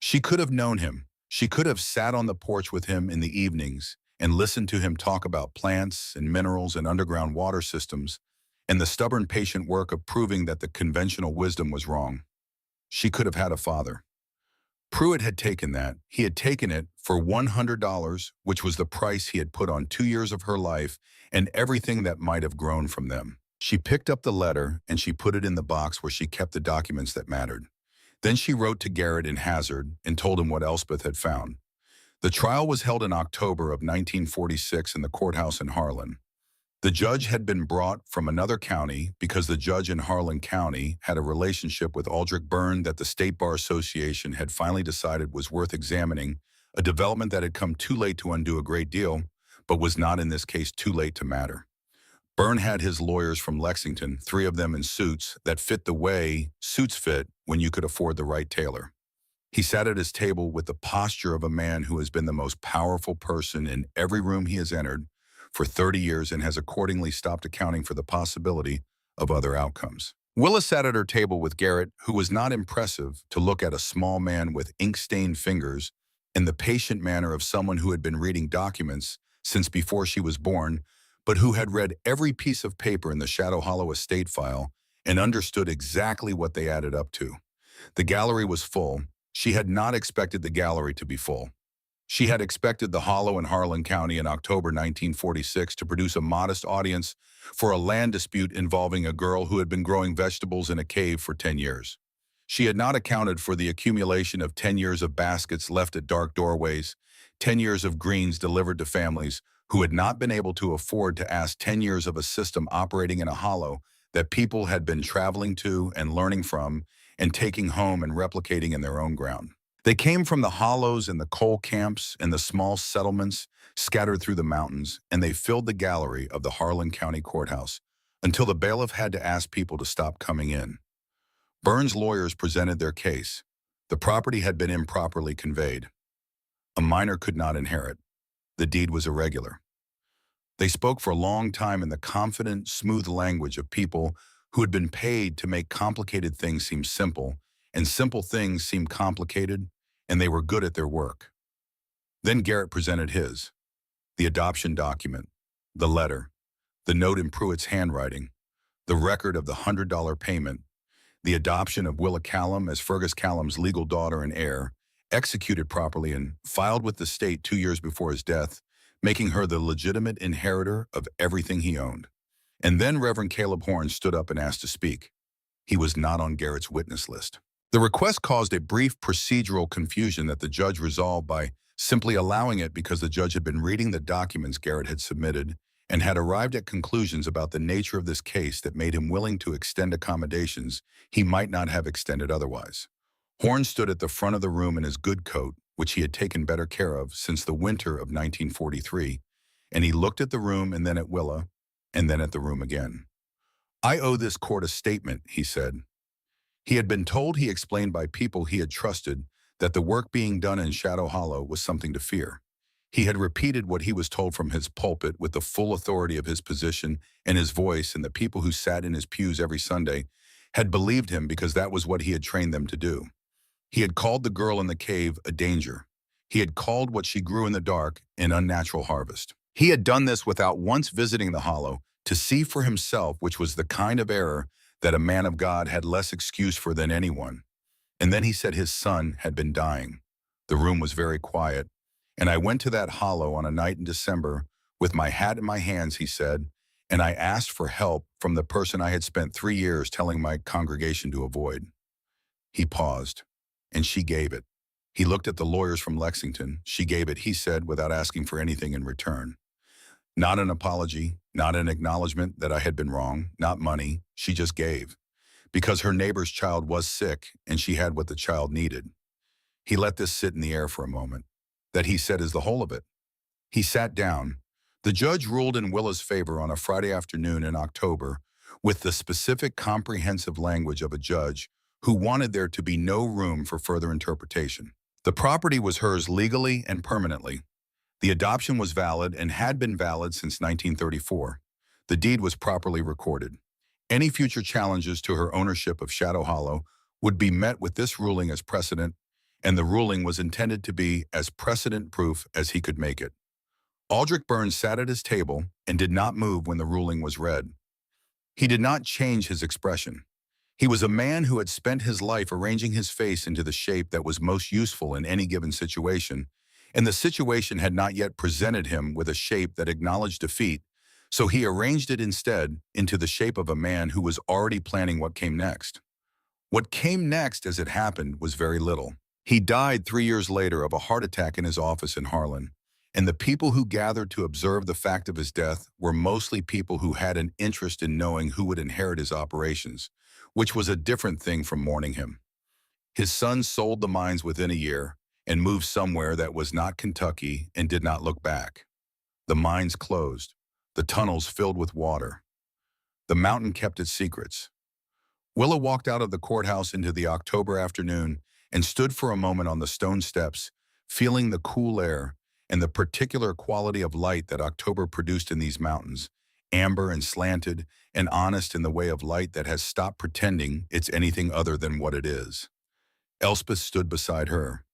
She could have known him. She could have sat on the porch with him in the evenings and listened to him talk about plants and minerals and underground water systems and the stubborn patient work of proving that the conventional wisdom was wrong. She could have had a father. Pruitt had taken that. He had taken it for $100, which was the price he had put on 2 years of her life and everything that might have grown from them. She picked up the letter and she put it in the box where she kept the documents that mattered. Then she wrote to Garrett in Hazard and told him what Elspeth had found. The trial was held in October of 1946 in the courthouse in Harlan. The judge had been brought from another county because the judge in Harlan County had a relationship with Aldrich Byrne that the State Bar Association had finally decided was worth examining, a development that had come too late to undo a great deal, but was not in this case too late to matter. Byrne had his lawyers from Lexington, 3 of them in suits that fit the way suits fit when you could afford the right tailor. He sat at his table with the posture of a man who has been the most powerful person in every room he has entered for 30 years and has accordingly stopped accounting for the possibility of other outcomes. Willa sat at her table with Garrett, who was not impressive to look at, a small man with ink-stained fingers and the patient manner of someone who had been reading documents since before she was born, but who had read every piece of paper in the Shadow Hollow estate file and understood exactly what they added up to. The gallery was full. She had not expected the gallery to be full. She had expected the Hollow in Harlan County in October 1946 to produce a modest audience for a land dispute involving a girl who had been growing vegetables in a cave for 10 years. She had not accounted for the accumulation of 10 years of baskets left at dark doorways, 10 years of greens delivered to families who had not been able to afford to ask 10 years of a system operating in a hollow that people had been traveling to and learning from and taking home and replicating in their own ground. They came from the hollows and the coal camps and the small settlements scattered through the mountains, and they filled the gallery of the Harlan County Courthouse until the bailiff had to ask people to stop coming in. Burns' lawyers presented their case. The property had been improperly conveyed. A minor could not inherit. The deed was irregular. They spoke for a long time in the confident, smooth language of people who had been paid to make complicated things seem simple, and simple things seem complicated, and they were good at their work. Then Garrett presented his, the adoption document, the letter, the note in Pruitt's handwriting, the record of the $100 payment, the adoption of Willa Callum as Fergus Callum's legal daughter and heir, executed properly and filed with the state 2 years before his death, making her the legitimate inheritor of everything he owned. And then Reverend Caleb Horn stood up and asked to speak. He was not on Garrett's witness list. The request caused a brief procedural confusion that the judge resolved by simply allowing it because the judge had been reading the documents Garrett had submitted and had arrived at conclusions about the nature of this case that made him willing to extend accommodations he might not have extended otherwise. Horn stood at the front of the room in his good coat, which he had taken better care of since the winter of 1943, and he looked at the room and then at Willa, and then at the room again. "I owe this court a statement," he said. He had been told, he explained, by people he had trusted that the work being done in Shadow Hollow was something to fear. He had repeated what he was told from his pulpit with the full authority of his position and his voice, and the people who sat in his pews every Sunday had believed him because that was what he had trained them to do. He had called the girl in the cave a danger. He had called what she grew in the dark an unnatural harvest. He had done this without once visiting the hollow to see for himself, which was the kind of error that a man of God had less excuse for than anyone. And then he said his son had been dying. The room was very quiet, and I went to that hollow on a night in December with my hat in my hands, he said, and I asked for help from the person I had spent 3 years telling my congregation to avoid. He paused, and she gave it. He looked at the lawyers from Lexington. She gave it, he said, without asking for anything in return. Not an apology, not an acknowledgement that I had been wrong, not money. She just gave. Because her neighbor's child was sick, and she had what the child needed. He let this sit in the air for a moment. That, he said, is the whole of it. He sat down. The judge ruled in Willa's favor on a Friday afternoon in October with the specific comprehensive language of a judge who wanted there to be no room for further interpretation. The property was hers legally and permanently. The adoption was valid and had been valid since 1934. The deed was properly recorded. Any future challenges to her ownership of Shadow Hollow would be met with this ruling as precedent, and the ruling was intended to be as precedent-proof as he could make it. Aldrich Burns sat at his table and did not move when the ruling was read. He did not change his expression. He was a man who had spent his life arranging his face into the shape that was most useful in any given situation, and the situation had not yet presented him with a shape that acknowledged defeat, so he arranged it instead into the shape of a man who was already planning what came next. What came next, as it happened, was very little. He died 3 years later of a heart attack in his office in Harlan, and the people who gathered to observe the fact of his death were mostly people who had an interest in knowing who would inherit his operations, which was a different thing from mourning him. His son sold the mines within a year and moved somewhere that was not Kentucky and did not look back. The mines closed. The tunnels filled with water. The mountain kept its secrets. Willa walked out of the courthouse into the October afternoon and stood for a moment on the stone steps, feeling the cool air and the particular quality of light that October produced in these mountains, amber and slanted and honest in the way of light that has stopped pretending it's anything other than what it is. Elspeth stood beside her.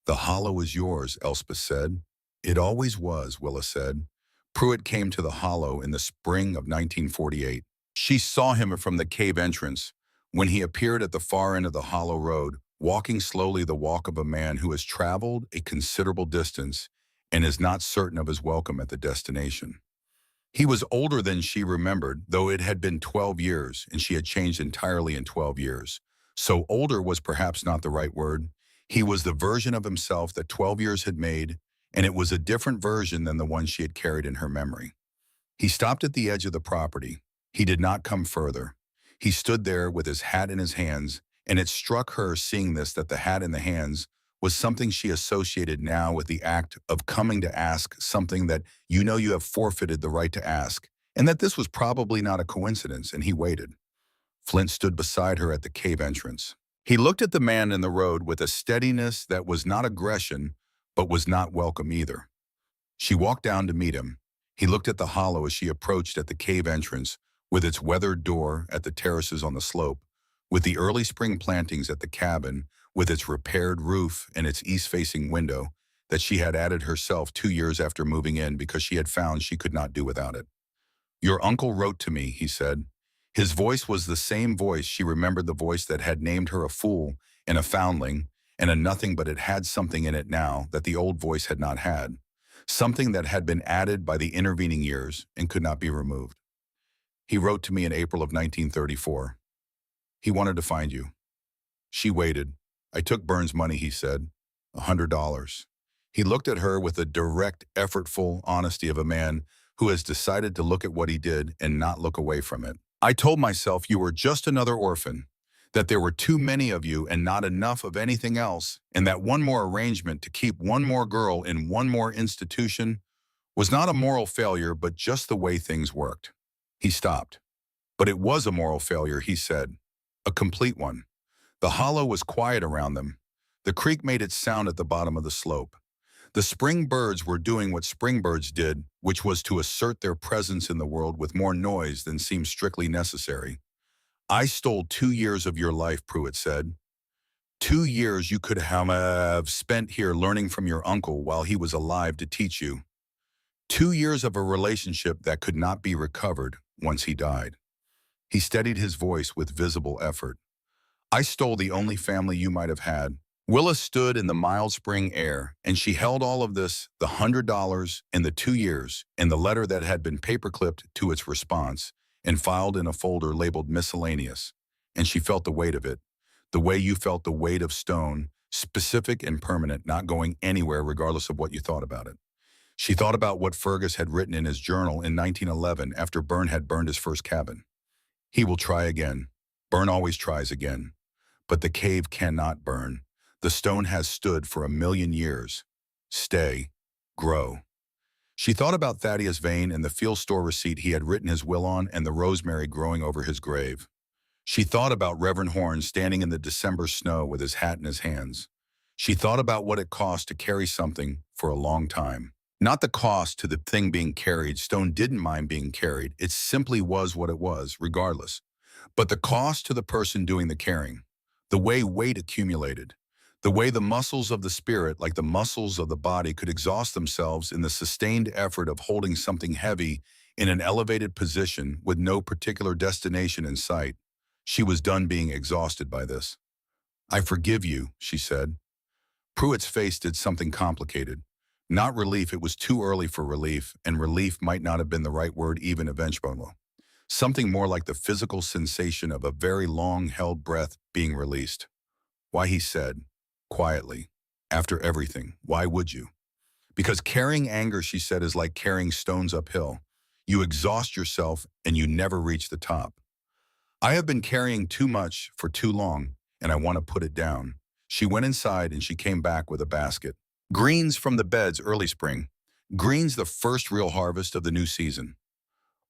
"The hollow is yours," Elspeth said. "It always was," Willa said. Pruitt came to the hollow in the spring of 1948. She saw him from the cave entrance when he appeared at the far end of the hollow road, walking slowly the walk of a man who has traveled a considerable distance and is not certain of his welcome at the destination. He was older than she remembered, though it had been 12 years, and she had changed entirely in 12 years. So older was perhaps not the right word. He was the version of himself that 12 years had made, and it was a different version than the one she had carried in her memory. He stopped at the edge of the property. He did not come further. He stood there with his hat in his hands, and it struck her, seeing this, that the hat in the hands was something she associated now with the act of coming to ask something that you know you have forfeited the right to ask, and that this was probably not a coincidence, and he waited. Flint stood beside her at the cave entrance. He looked at the man in the road with a steadiness that was not aggression, but was not welcome either. She walked down to meet him. He looked at the hollow as she approached at the cave entrance, with its weathered door at the terraces on the slope, with the early spring plantings at the cabin, with its repaired roof and its east-facing window that she had added herself 2 years after moving in because she had found she could not do without it. "Your uncle wrote to me," he said. His voice was the same voice she remembered, the voice that had named her a fool and a foundling and a nothing, but it had something in it now that the old voice had not had, something that had been added by the intervening years and could not be removed. "He wrote to me in April of 1934. He wanted to find you." She waited. "I took Burns' money," he said. $100. He looked at her with the direct, effortful honesty of a man who has decided to look at what he did and not look away from it. "I told myself you were just another orphan, that there were too many of you and not enough of anything else, and that one more arrangement to keep one more girl in one more institution was not a moral failure, but just the way things worked." He stopped. "But it was a moral failure," he said. "A complete one." The hollow was quiet around them. The creek made its sound at the bottom of the slope. The spring birds were doing what spring birds did, which was to assert their presence in the world with more noise than seemed strictly necessary. "I stole 2 years of your life," Pruitt said. 2 years you could have spent here learning from your uncle while he was alive to teach you. 2 years of a relationship that could not be recovered once he died. He steadied his voice with visible effort. "I stole the only family you might have had." Willa stood in the mild spring air, and she held all of this, the $100 and the 2 years, and the letter that had been paperclipped to its response and filed in a folder labeled miscellaneous. And she felt the weight of it, the way you felt the weight of stone, specific and permanent, not going anywhere regardless of what you thought about it. She thought about what Fergus had written in his journal in 1911 after Byrne had burned his first cabin. "He will try again. Byrne always tries again. But the cave cannot burn. The stone has stood for 1,000,000 years. Stay. Grow." She thought about Thaddeus Vane and the fuel store receipt he had written his will on and the rosemary growing over his grave. She thought about Reverend Horn standing in the December snow with his hat in his hands. She thought about what it cost to carry something for a long time. Not the cost to the thing being carried. Stone didn't mind being carried. It simply was what it was, regardless. But the cost to the person doing the carrying. The way weight accumulated. The way the muscles of the spirit, like the muscles of the body, could exhaust themselves in the sustained effort of holding something heavy in an elevated position with no particular destination in sight. She was done being exhausted by this. "I forgive you," she said. Pruitt's face did something complicated. Not relief, it was too early for relief, and relief might not have been the right word even eventually. Something more like the physical sensation of a very long-held breath being released. "Why," he said, quietly, "after everything, why would you?" "Because carrying anger," she said, "is like carrying stones uphill. You exhaust yourself and you never reach the top. I have been carrying too much for too long, and I want to put it down." She went inside and she came back with a basket. Greens from the beds early spring. Greens, the first real harvest of the new season.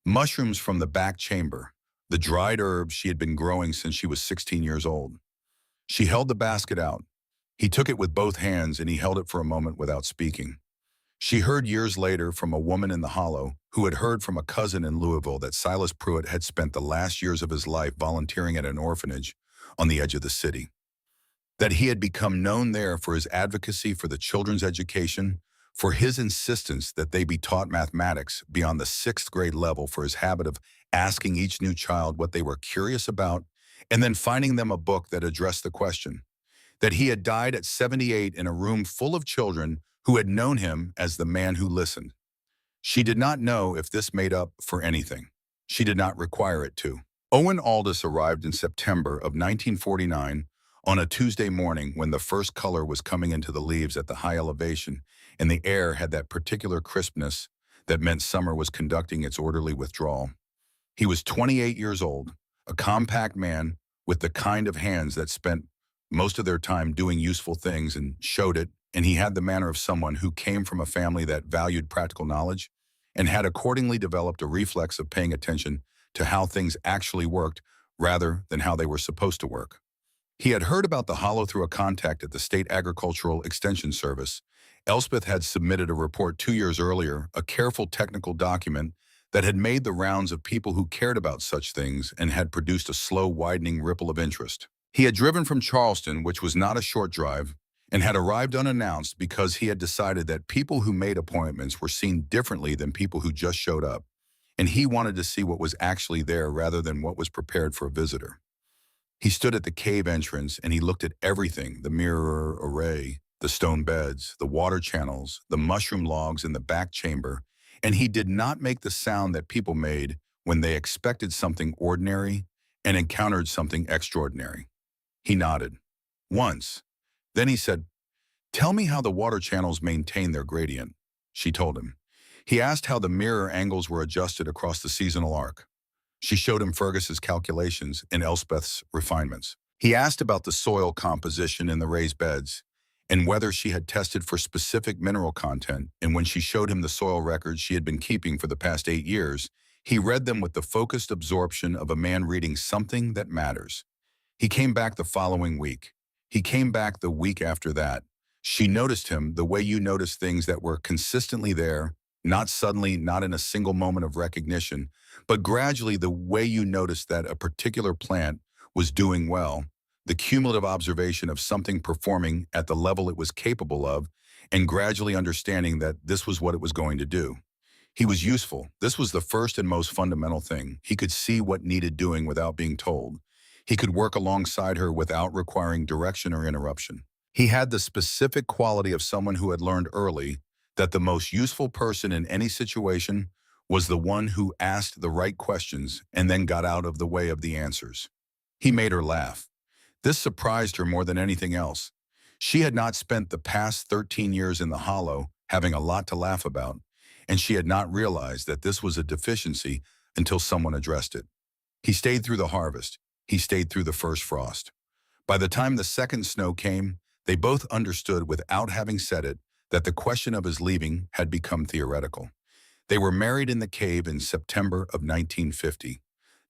Mushrooms from the back chamber, the dried herbs she had been growing since she was 16 years old. She held the basket out. He took it with both hands and he held it for a moment without speaking. She heard years later from a woman in the hollow who had heard from a cousin in Louisville that Silas Pruitt had spent the last years of his life volunteering at an orphanage on the edge of the city. That he had become known there for his advocacy for the children's education, for his insistence that they be taught mathematics beyond the 6th grade level, for his habit of asking each new child what they were curious about and then finding them a book that addressed the question. That he had died at 78 in a room full of children who had known him as the man who listened. She did not know if this made up for anything. She did not require it to. Owen Aldous arrived in September of 1949 on a Tuesday morning when the first color was coming into the leaves at the high elevation and the air had that particular crispness that meant summer was conducting its orderly withdrawal. He was 28 years old, a compact man with the kind of hands that spent most of their time doing useful things and showed it, and he had the manner of someone who came from a family that valued practical knowledge and had accordingly developed a reflex of paying attention to how things actually worked rather than how they were supposed to work. He had heard about the hollow through a contact at the State Agricultural Extension Service. Elspeth had submitted a report 2 years earlier, a careful technical document that had made the rounds of people who cared about such things and had produced a slow widening ripple of interest. He had driven from Charleston, which was not a short drive, and had arrived unannounced because he had decided that people who made appointments were seen differently than people who just showed up, and he wanted to see what was actually there rather than what was prepared for a visitor. He stood at the cave entrance and he looked at everything, the mirror array, the stone beds, the water channels, the mushroom logs in the back chamber, and he did not make the sound that people made when they expected something ordinary and encountered something extraordinary. He nodded. Once. Then he said, "Tell me how the water channels maintain their gradient." She told him. He asked how the mirror angles were adjusted across the seasonal arc. She showed him Fergus's calculations and Elspeth's refinements. He asked about the soil composition in the raised beds and whether she had tested for specific mineral content, and when she showed him the soil records she had been keeping for the past 8 years, he read them with the focused absorption of a man reading something that matters. He came back the following week. He came back the week after that. She noticed him the way you notice things that were consistently there, not suddenly, not in a single moment of recognition, but gradually the way you notice that a particular plant was doing well, the cumulative observation of something performing at the level it was capable of, and gradually understanding that this was what it was going to do. He was useful. This was the first and most fundamental thing. He could see what needed doing without being told. He could work alongside her without requiring direction or interruption. He had the specific quality of someone who had learned early that the most useful person in any situation was the one who asked the right questions and then got out of the way of the answers. He made her laugh. This surprised her more than anything else. She had not spent the past 13 years in the hollow having a lot to laugh about, and she had not realized that this was a deficiency until someone addressed it. He stayed through the harvest. He stayed through the first frost. By the time the second snow came, they both understood without having said it that the question of his leaving had become theoretical. They were married in the cave in September of 1950.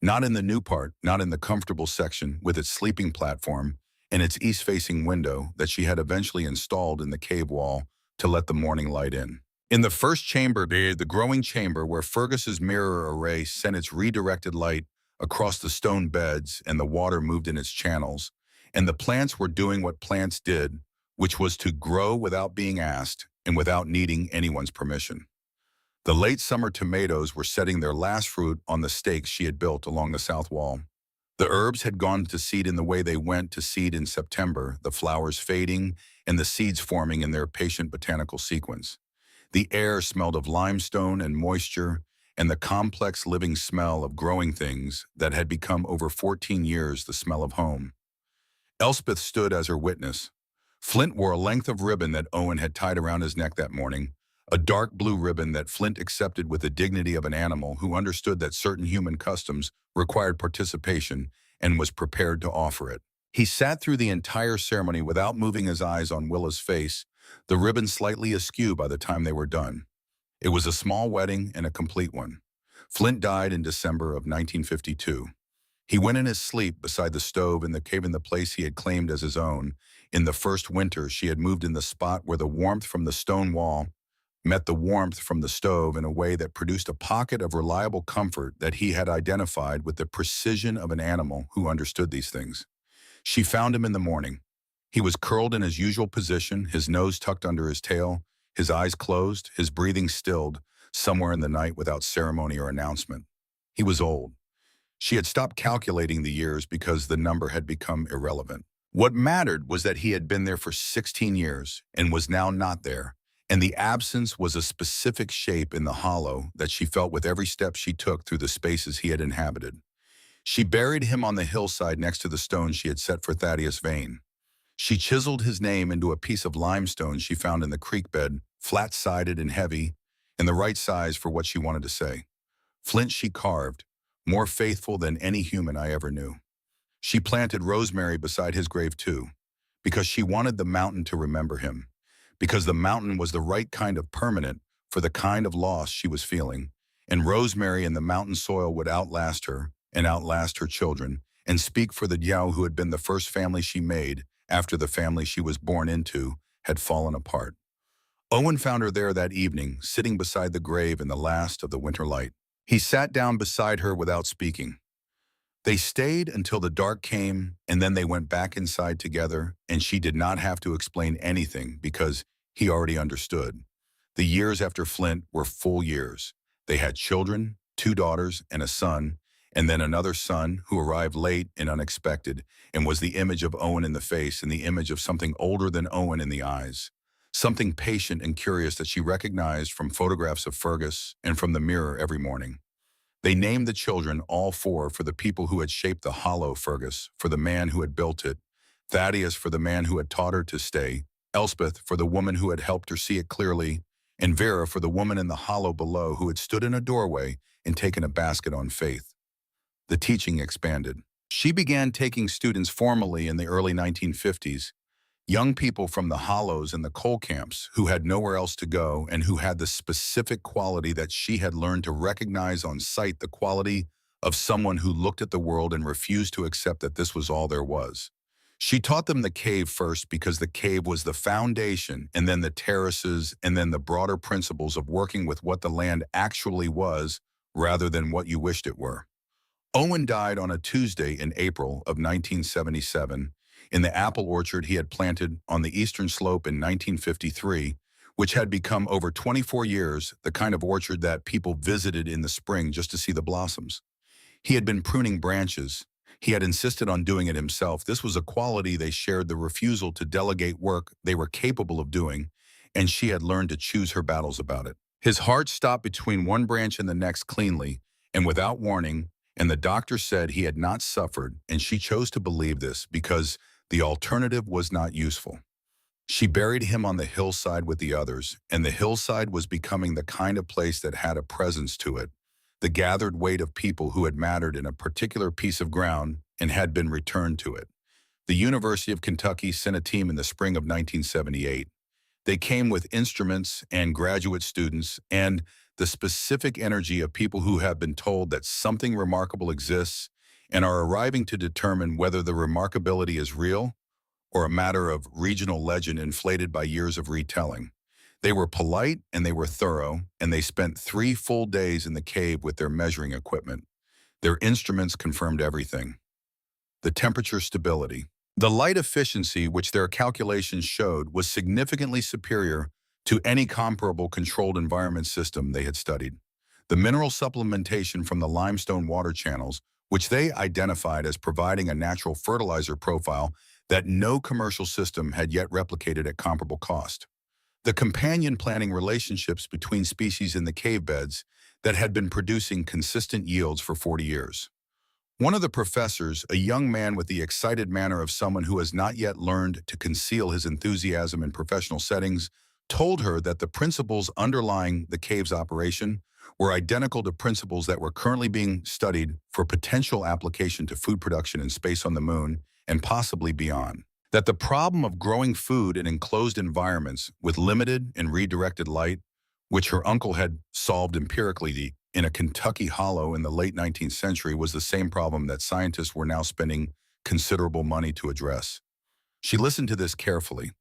Not in the new part, not in the comfortable section with its sleeping platform and its east-facing window that she had eventually installed in the cave wall to let the morning light in. In the first chamber, the growing chamber where Fergus's mirror array sent its redirected light across the stone beds and the water moved in its channels, and the plants were doing what plants did, which was to grow without being asked and without needing anyone's permission. The late summer tomatoes were setting their last fruit on the stakes she had built along the south wall. The herbs had gone to seed in the way they went to seed in September, the flowers fading and the seeds forming in their patient botanical sequence. The air smelled of limestone and moisture and the complex living smell of growing things that had become over 14 years the smell of home. Elspeth stood as her witness. Flint wore a length of ribbon that Owen had tied around his neck that morning, a dark blue ribbon that Flint accepted with the dignity of an animal who understood that certain human customs required participation and was prepared to offer it. He sat through the entire ceremony without moving his eyes on Willa's face, the ribbon slightly askew by the time they were done. It was a small wedding and a complete one. Flint died in December of 1952. He went in his sleep beside the stove in the cave in the place he had claimed as his own. In the first winter, she had moved in the spot where the warmth from the stone wall met the warmth from the stove in a way that produced a pocket of reliable comfort that he had identified with the precision of an animal who understood these things. She found him in the morning. He was curled in his usual position, his nose tucked under his tail, his eyes closed, his breathing stilled, somewhere in the night without ceremony or announcement. He was old. She had stopped calculating the years because the number had become irrelevant. What mattered was that he had been there for 16 years and was now not there, and the absence was a specific shape in the hollow that she felt with every step she took through the spaces he had inhabited. She buried him on the hillside next to the stone she had set for Thaddeus Vane. She chiseled his name into a piece of limestone she found in the creek bed, flat-sided and heavy, and the right size for what she wanted to say. Flint she carved, more faithful than any human I ever knew. She planted rosemary beside his grave too. because she wanted the mountain to remember him, because the mountain was the right kind of permanent for the kind of loss she was feeling, and rosemary in the mountain soil would outlast her and outlast her children, and speak for the Yao who had been the first family she made after the family she was born into had fallen apart. Owen found her there that evening, sitting beside the grave in the last of the winter light. He sat down beside her without speaking. They stayed until the dark came, and then they went back inside together, and she did not have to explain anything because he already understood. The years after Flint were full years. They had children, two daughters and a son, and then another son who arrived late and unexpected and was the image of Owen in the face and the image of something older than Owen in the eyes. Something patient and curious that she recognized from photographs of Fergus and from the mirror every morning. They named the children, all four, for the people who had shaped the hollow Fergus, for the man who had built it, Thaddeus for the man who had taught her to stay, Elspeth for the woman who had helped her see it clearly, and Vera for the woman in the hollow below who had stood in a doorway and taken a basket on faith. The teaching expanded. She began taking students formally in the early 1950s, young people from the hollows and the coal camps who had nowhere else to go and who had the specific quality that she had learned to recognize on sight, the quality of someone who looked at the world and refused to accept that this was all there was. She taught them the cave first because the cave was the foundation, and then the terraces, and then the broader principles of working with what the land actually was rather than what you wished it were. Owen died on a Tuesday in April of 1977 in the apple orchard he had planted on the eastern slope in 1953, which had become over 24 years the kind of orchard that people visited in the spring just to see the blossoms. He had been pruning branches. He had insisted on doing it himself. This was a quality they shared, the refusal to delegate work they were capable of doing, and she had learned to choose her battles about it. His heart stopped between one branch and the next cleanly and without warning, and the doctor said he had not suffered, and she chose to believe this because the alternative was not useful. She buried him on the hillside with the others, and the hillside was becoming the kind of place that had a presence to it, the gathered weight of people who had mattered in a particular piece of ground and had been returned to it. The University of Kentucky sent a team in the spring of 1978. They came with instruments and graduate students and the specific energy of people who have been told that something remarkable exists and are arriving to determine whether the remarkability is real or a matter of regional legend inflated by years of retelling. They were polite and they were thorough, and they spent 3 full days in the cave with their measuring equipment. Their instruments confirmed everything. The temperature stability. The light efficiency which their calculations showed was significantly superior to any comparable controlled environment system they had studied. The mineral supplementation from the limestone water channels, which they identified as providing a natural fertilizer profile that no commercial system had yet replicated at comparable cost. The companion planting relationships between species in the cave beds that had been producing consistent yields for 40 years. One of the professors, a young man with the excited manner of someone who has not yet learned to conceal his enthusiasm in professional settings, told her that the principles underlying the cave's operation were identical to principles that were currently being studied for potential application to food production in space on the moon and possibly beyond. That the problem of growing food in enclosed environments with limited and redirected light, which her uncle had solved empirically in a Kentucky hollow in the late 19th century, was the same problem that scientists were now spending considerable money to address. She listened to this carefully.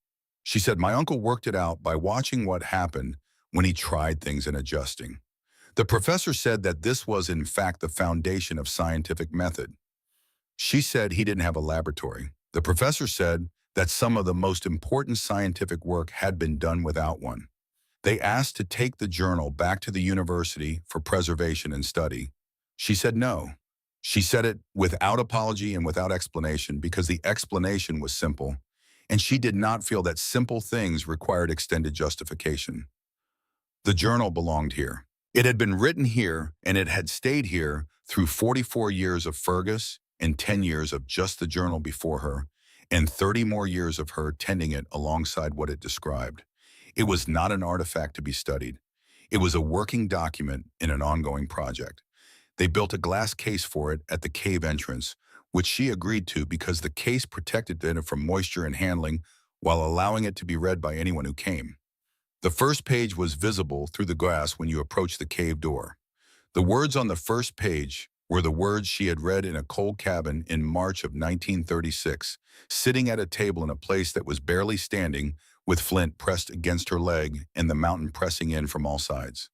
She said, "My uncle worked it out by watching what happened when he tried things and adjusting." The professor said that this was in fact the foundation of scientific method. She said he didn't have a laboratory. The professor said that some of the most important scientific work had been done without one. They asked to take the journal back to the university for preservation and study. She said no. She said it without apology and without explanation because the explanation was simple, and she did not feel that simple things required extended justification. The journal belonged here. It had been written here, and it had stayed here through 44 years of Fergus and 10 years of just the journal before her, and 30 more years of her tending it alongside what it described. It was not an artifact to be studied. It was a working document in an ongoing project. They built a glass case for it at the cave entrance, which she agreed to because the case protected it from moisture and handling while allowing it to be read by anyone who came. The first page was visible through the glass when you approached the cave door. The words on the first page were the words she had read in a cold cabin in March of 1936, sitting at a table in a place that was barely standing, with flint pressed against her leg and the mountain pressing in from all sides.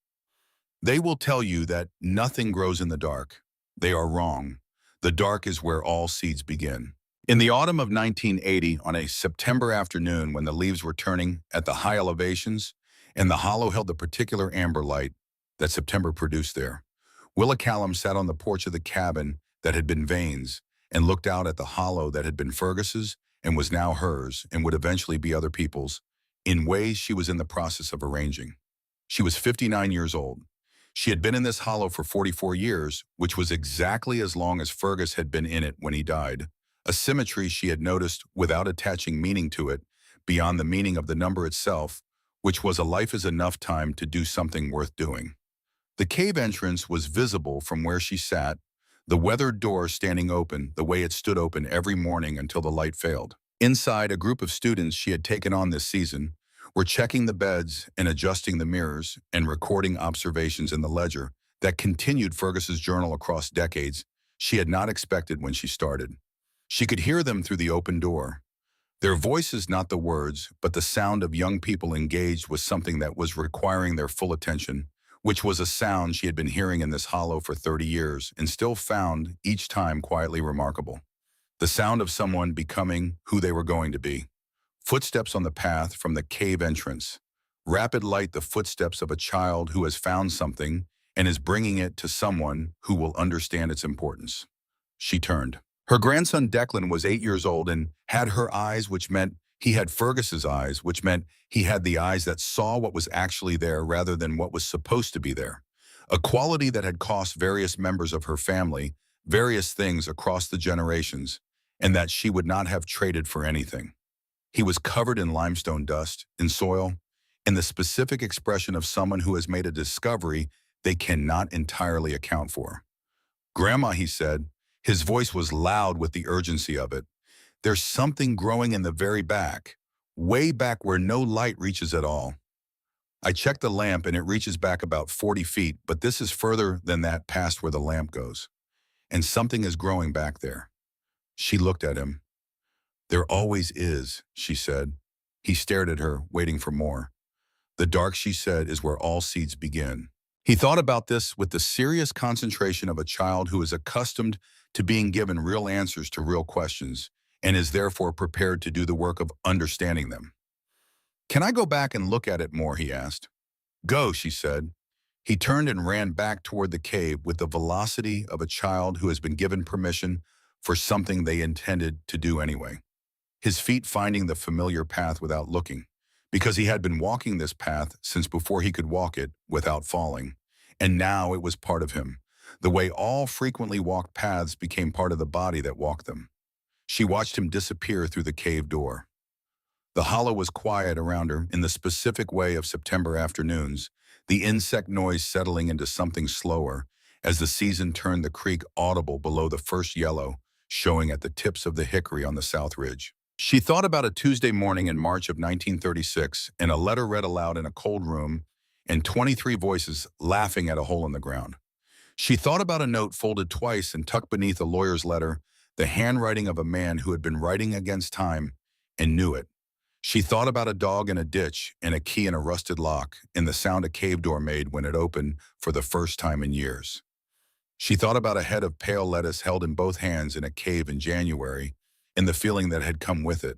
They will tell you that nothing grows in the dark. They are wrong. The dark is where all seeds begin. In the autumn of 1980, on a September afternoon when the leaves were turning at the high elevations and the hollow held the particular amber light that September produced there, Willa Callum sat on the porch of the cabin that had been Vane's and looked out at the hollow that had been Fergus's and was now hers and would eventually be other people's, in ways she was in the process of arranging. She was 59 years old. She had been in this hollow for 44 years, which was exactly as long as Fergus had been in it when he died, a symmetry she had noticed without attaching meaning to it, beyond the meaning of the number itself, which was a life is enough time to do something worth doing. The cave entrance was visible from where she sat, the weathered door standing open the way it stood open every morning until the light failed. Inside, a group of students she had taken on this season were checking the beds and adjusting the mirrors and recording observations in the ledger that continued Fergus's journal across decades she had not expected when she started. She could hear them through the open door. Their voices, not the words, but the sound of young people engaged with something that was requiring their full attention, which was a sound she had been hearing in this hollow for 30 years and still found each time quietly remarkable. The sound of someone becoming who they were going to be. Footsteps on the path from the cave entrance. Rapid light, the footsteps of a child who has found something and is bringing it to someone who will understand its importance. She turned. Her grandson Declan was 8 years old and had her eyes, which meant he had Fergus's eyes, which meant he had the eyes that saw what was actually there rather than what was supposed to be there. A quality that had cost various members of her family various things across the generations, and that she would not have traded for anything. He was covered in limestone dust, in soil, in the specific expression of someone who has made a discovery they cannot entirely account for. "Grandma," he said, his voice was loud with the urgency of it, "there's something growing in the very back, way back where no light reaches at all. I checked the lamp and it reaches back about 40 feet, but this is further than that past where the lamp goes. And something is growing back there." She looked at him. "There always is," she said. He stared at her, waiting for more. "The dark," she said, "is where all seeds begin." He thought about this with the serious concentration of a child who is accustomed to being given real answers to real questions and is therefore prepared to do the work of understanding them. "Can I go back and look at it more?" he asked. "Go," she said. He turned and ran back toward the cave with the velocity of a child who has been given permission for something they intended to do anyway. His feet finding the familiar path without looking, because he had been walking this path since before he could walk it without falling, and now it was part of him. The way all frequently walked paths became part of the body that walked them. She watched him disappear through the cave door. The hollow was quiet around her in the specific way of September afternoons, the insect noise settling into something slower as the season turned the creek audible below the first yellow, showing at the tips of the hickory on the south ridge. She thought about a Tuesday morning in March of 1936 and a letter read aloud in a cold room and 23 voices laughing at a hole in the ground. She thought about a note folded twice and tucked beneath a lawyer's letter, the handwriting of a man who had been writing against time and knew it. She thought about a dog in a ditch and a key in a rusted lock and the sound a cave door made when it opened for the first time in years. She thought about a head of pale lettuce held in both hands in a cave in January and the feeling that had come with it.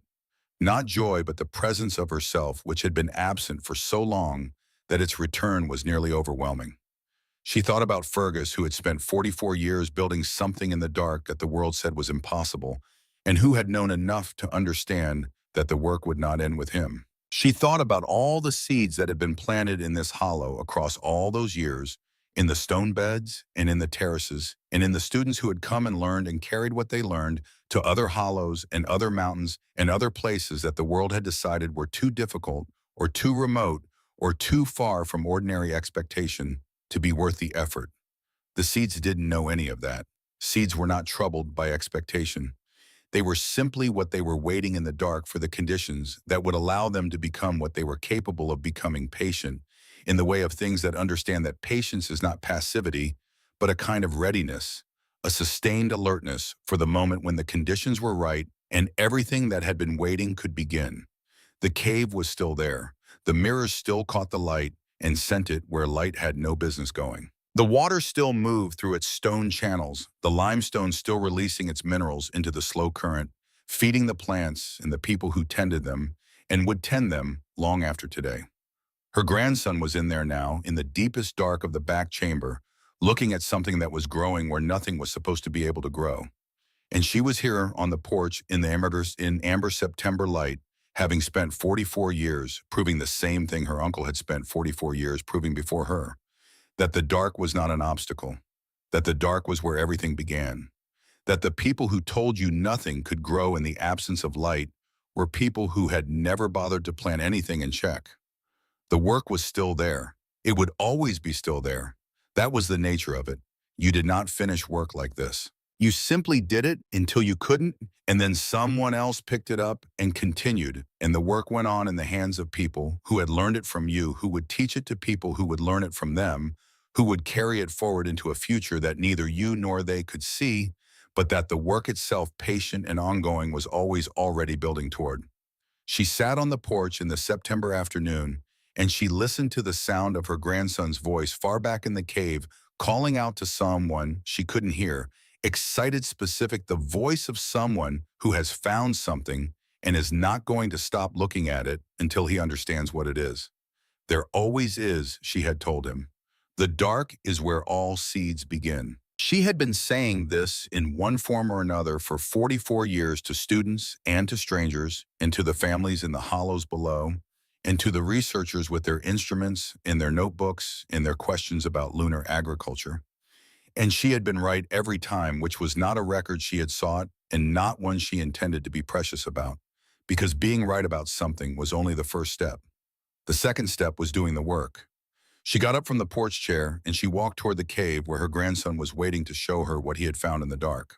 Not joy, but the presence of herself, which had been absent for so long that its return was nearly overwhelming. She thought about Fergus, who had spent 44 years building something in the dark that the world said was impossible, and who had known enough to understand that the work would not end with him. She thought about all the seeds that had been planted in this hollow across all those years, in the stone beds and in the terraces, and in the students who had come and learned and carried what they learned to other hollows and other mountains and other places that the world had decided were too difficult or too remote or too far from ordinary expectation to be worth the effort. The seeds didn't know any of that. Seeds were not troubled by expectation. They were simply what they were waiting in the dark for the conditions that would allow them to become what they were capable of becoming, patient, in the way of things that understand that patience is not passivity, but a kind of readiness, a sustained alertness for the moment when the conditions were right and everything that had been waiting could begin. The cave was still there. The mirrors still caught the light and sent it where light had no business going. The water still moved through its stone channels, the limestone still releasing its minerals into the slow current, feeding the plants and the people who tended them and would tend them long after today. Her grandson was in there now, in the deepest dark of the back chamber, looking at something that was growing where nothing was supposed to be able to grow. And she was here on the porch in the amber September light, having spent 44 years proving the same thing her uncle had spent 44 years proving before her, that the dark was not an obstacle, that the dark was where everything began, that the people who told you nothing could grow in the absence of light were people who had never bothered to plant anything in check. The work was still there. It would always be still there. That was the nature of it. You did not finish work like this. You simply did it until you couldn't, and then someone else picked it up and continued, and the work went on in the hands of people who had learned it from you, who would teach it to people who would learn it from them, who would carry it forward into a future that neither you nor they could see, but that the work itself, patient and ongoing, was always already building toward. She sat on the porch in the September afternoon, and she listened to the sound of her grandson's voice far back in the cave, calling out to someone she couldn't hear, excited, specific, the voice of someone who has found something and is not going to stop looking at it until he understands what it is. There always is, she had told him. The dark is where all seeds begin. She had been saying this in one form or another for 44 years to students and to strangers and to the families in the hollows below and to the researchers with their instruments and their notebooks and their questions about lunar agriculture. And she had been right every time, which was not a record she had sought and not one she intended to be precious about, because being right about something was only the first step. The second step was doing the work. She got up from the porch chair and she walked toward the cave where her grandson was waiting to show her what he had found in the dark.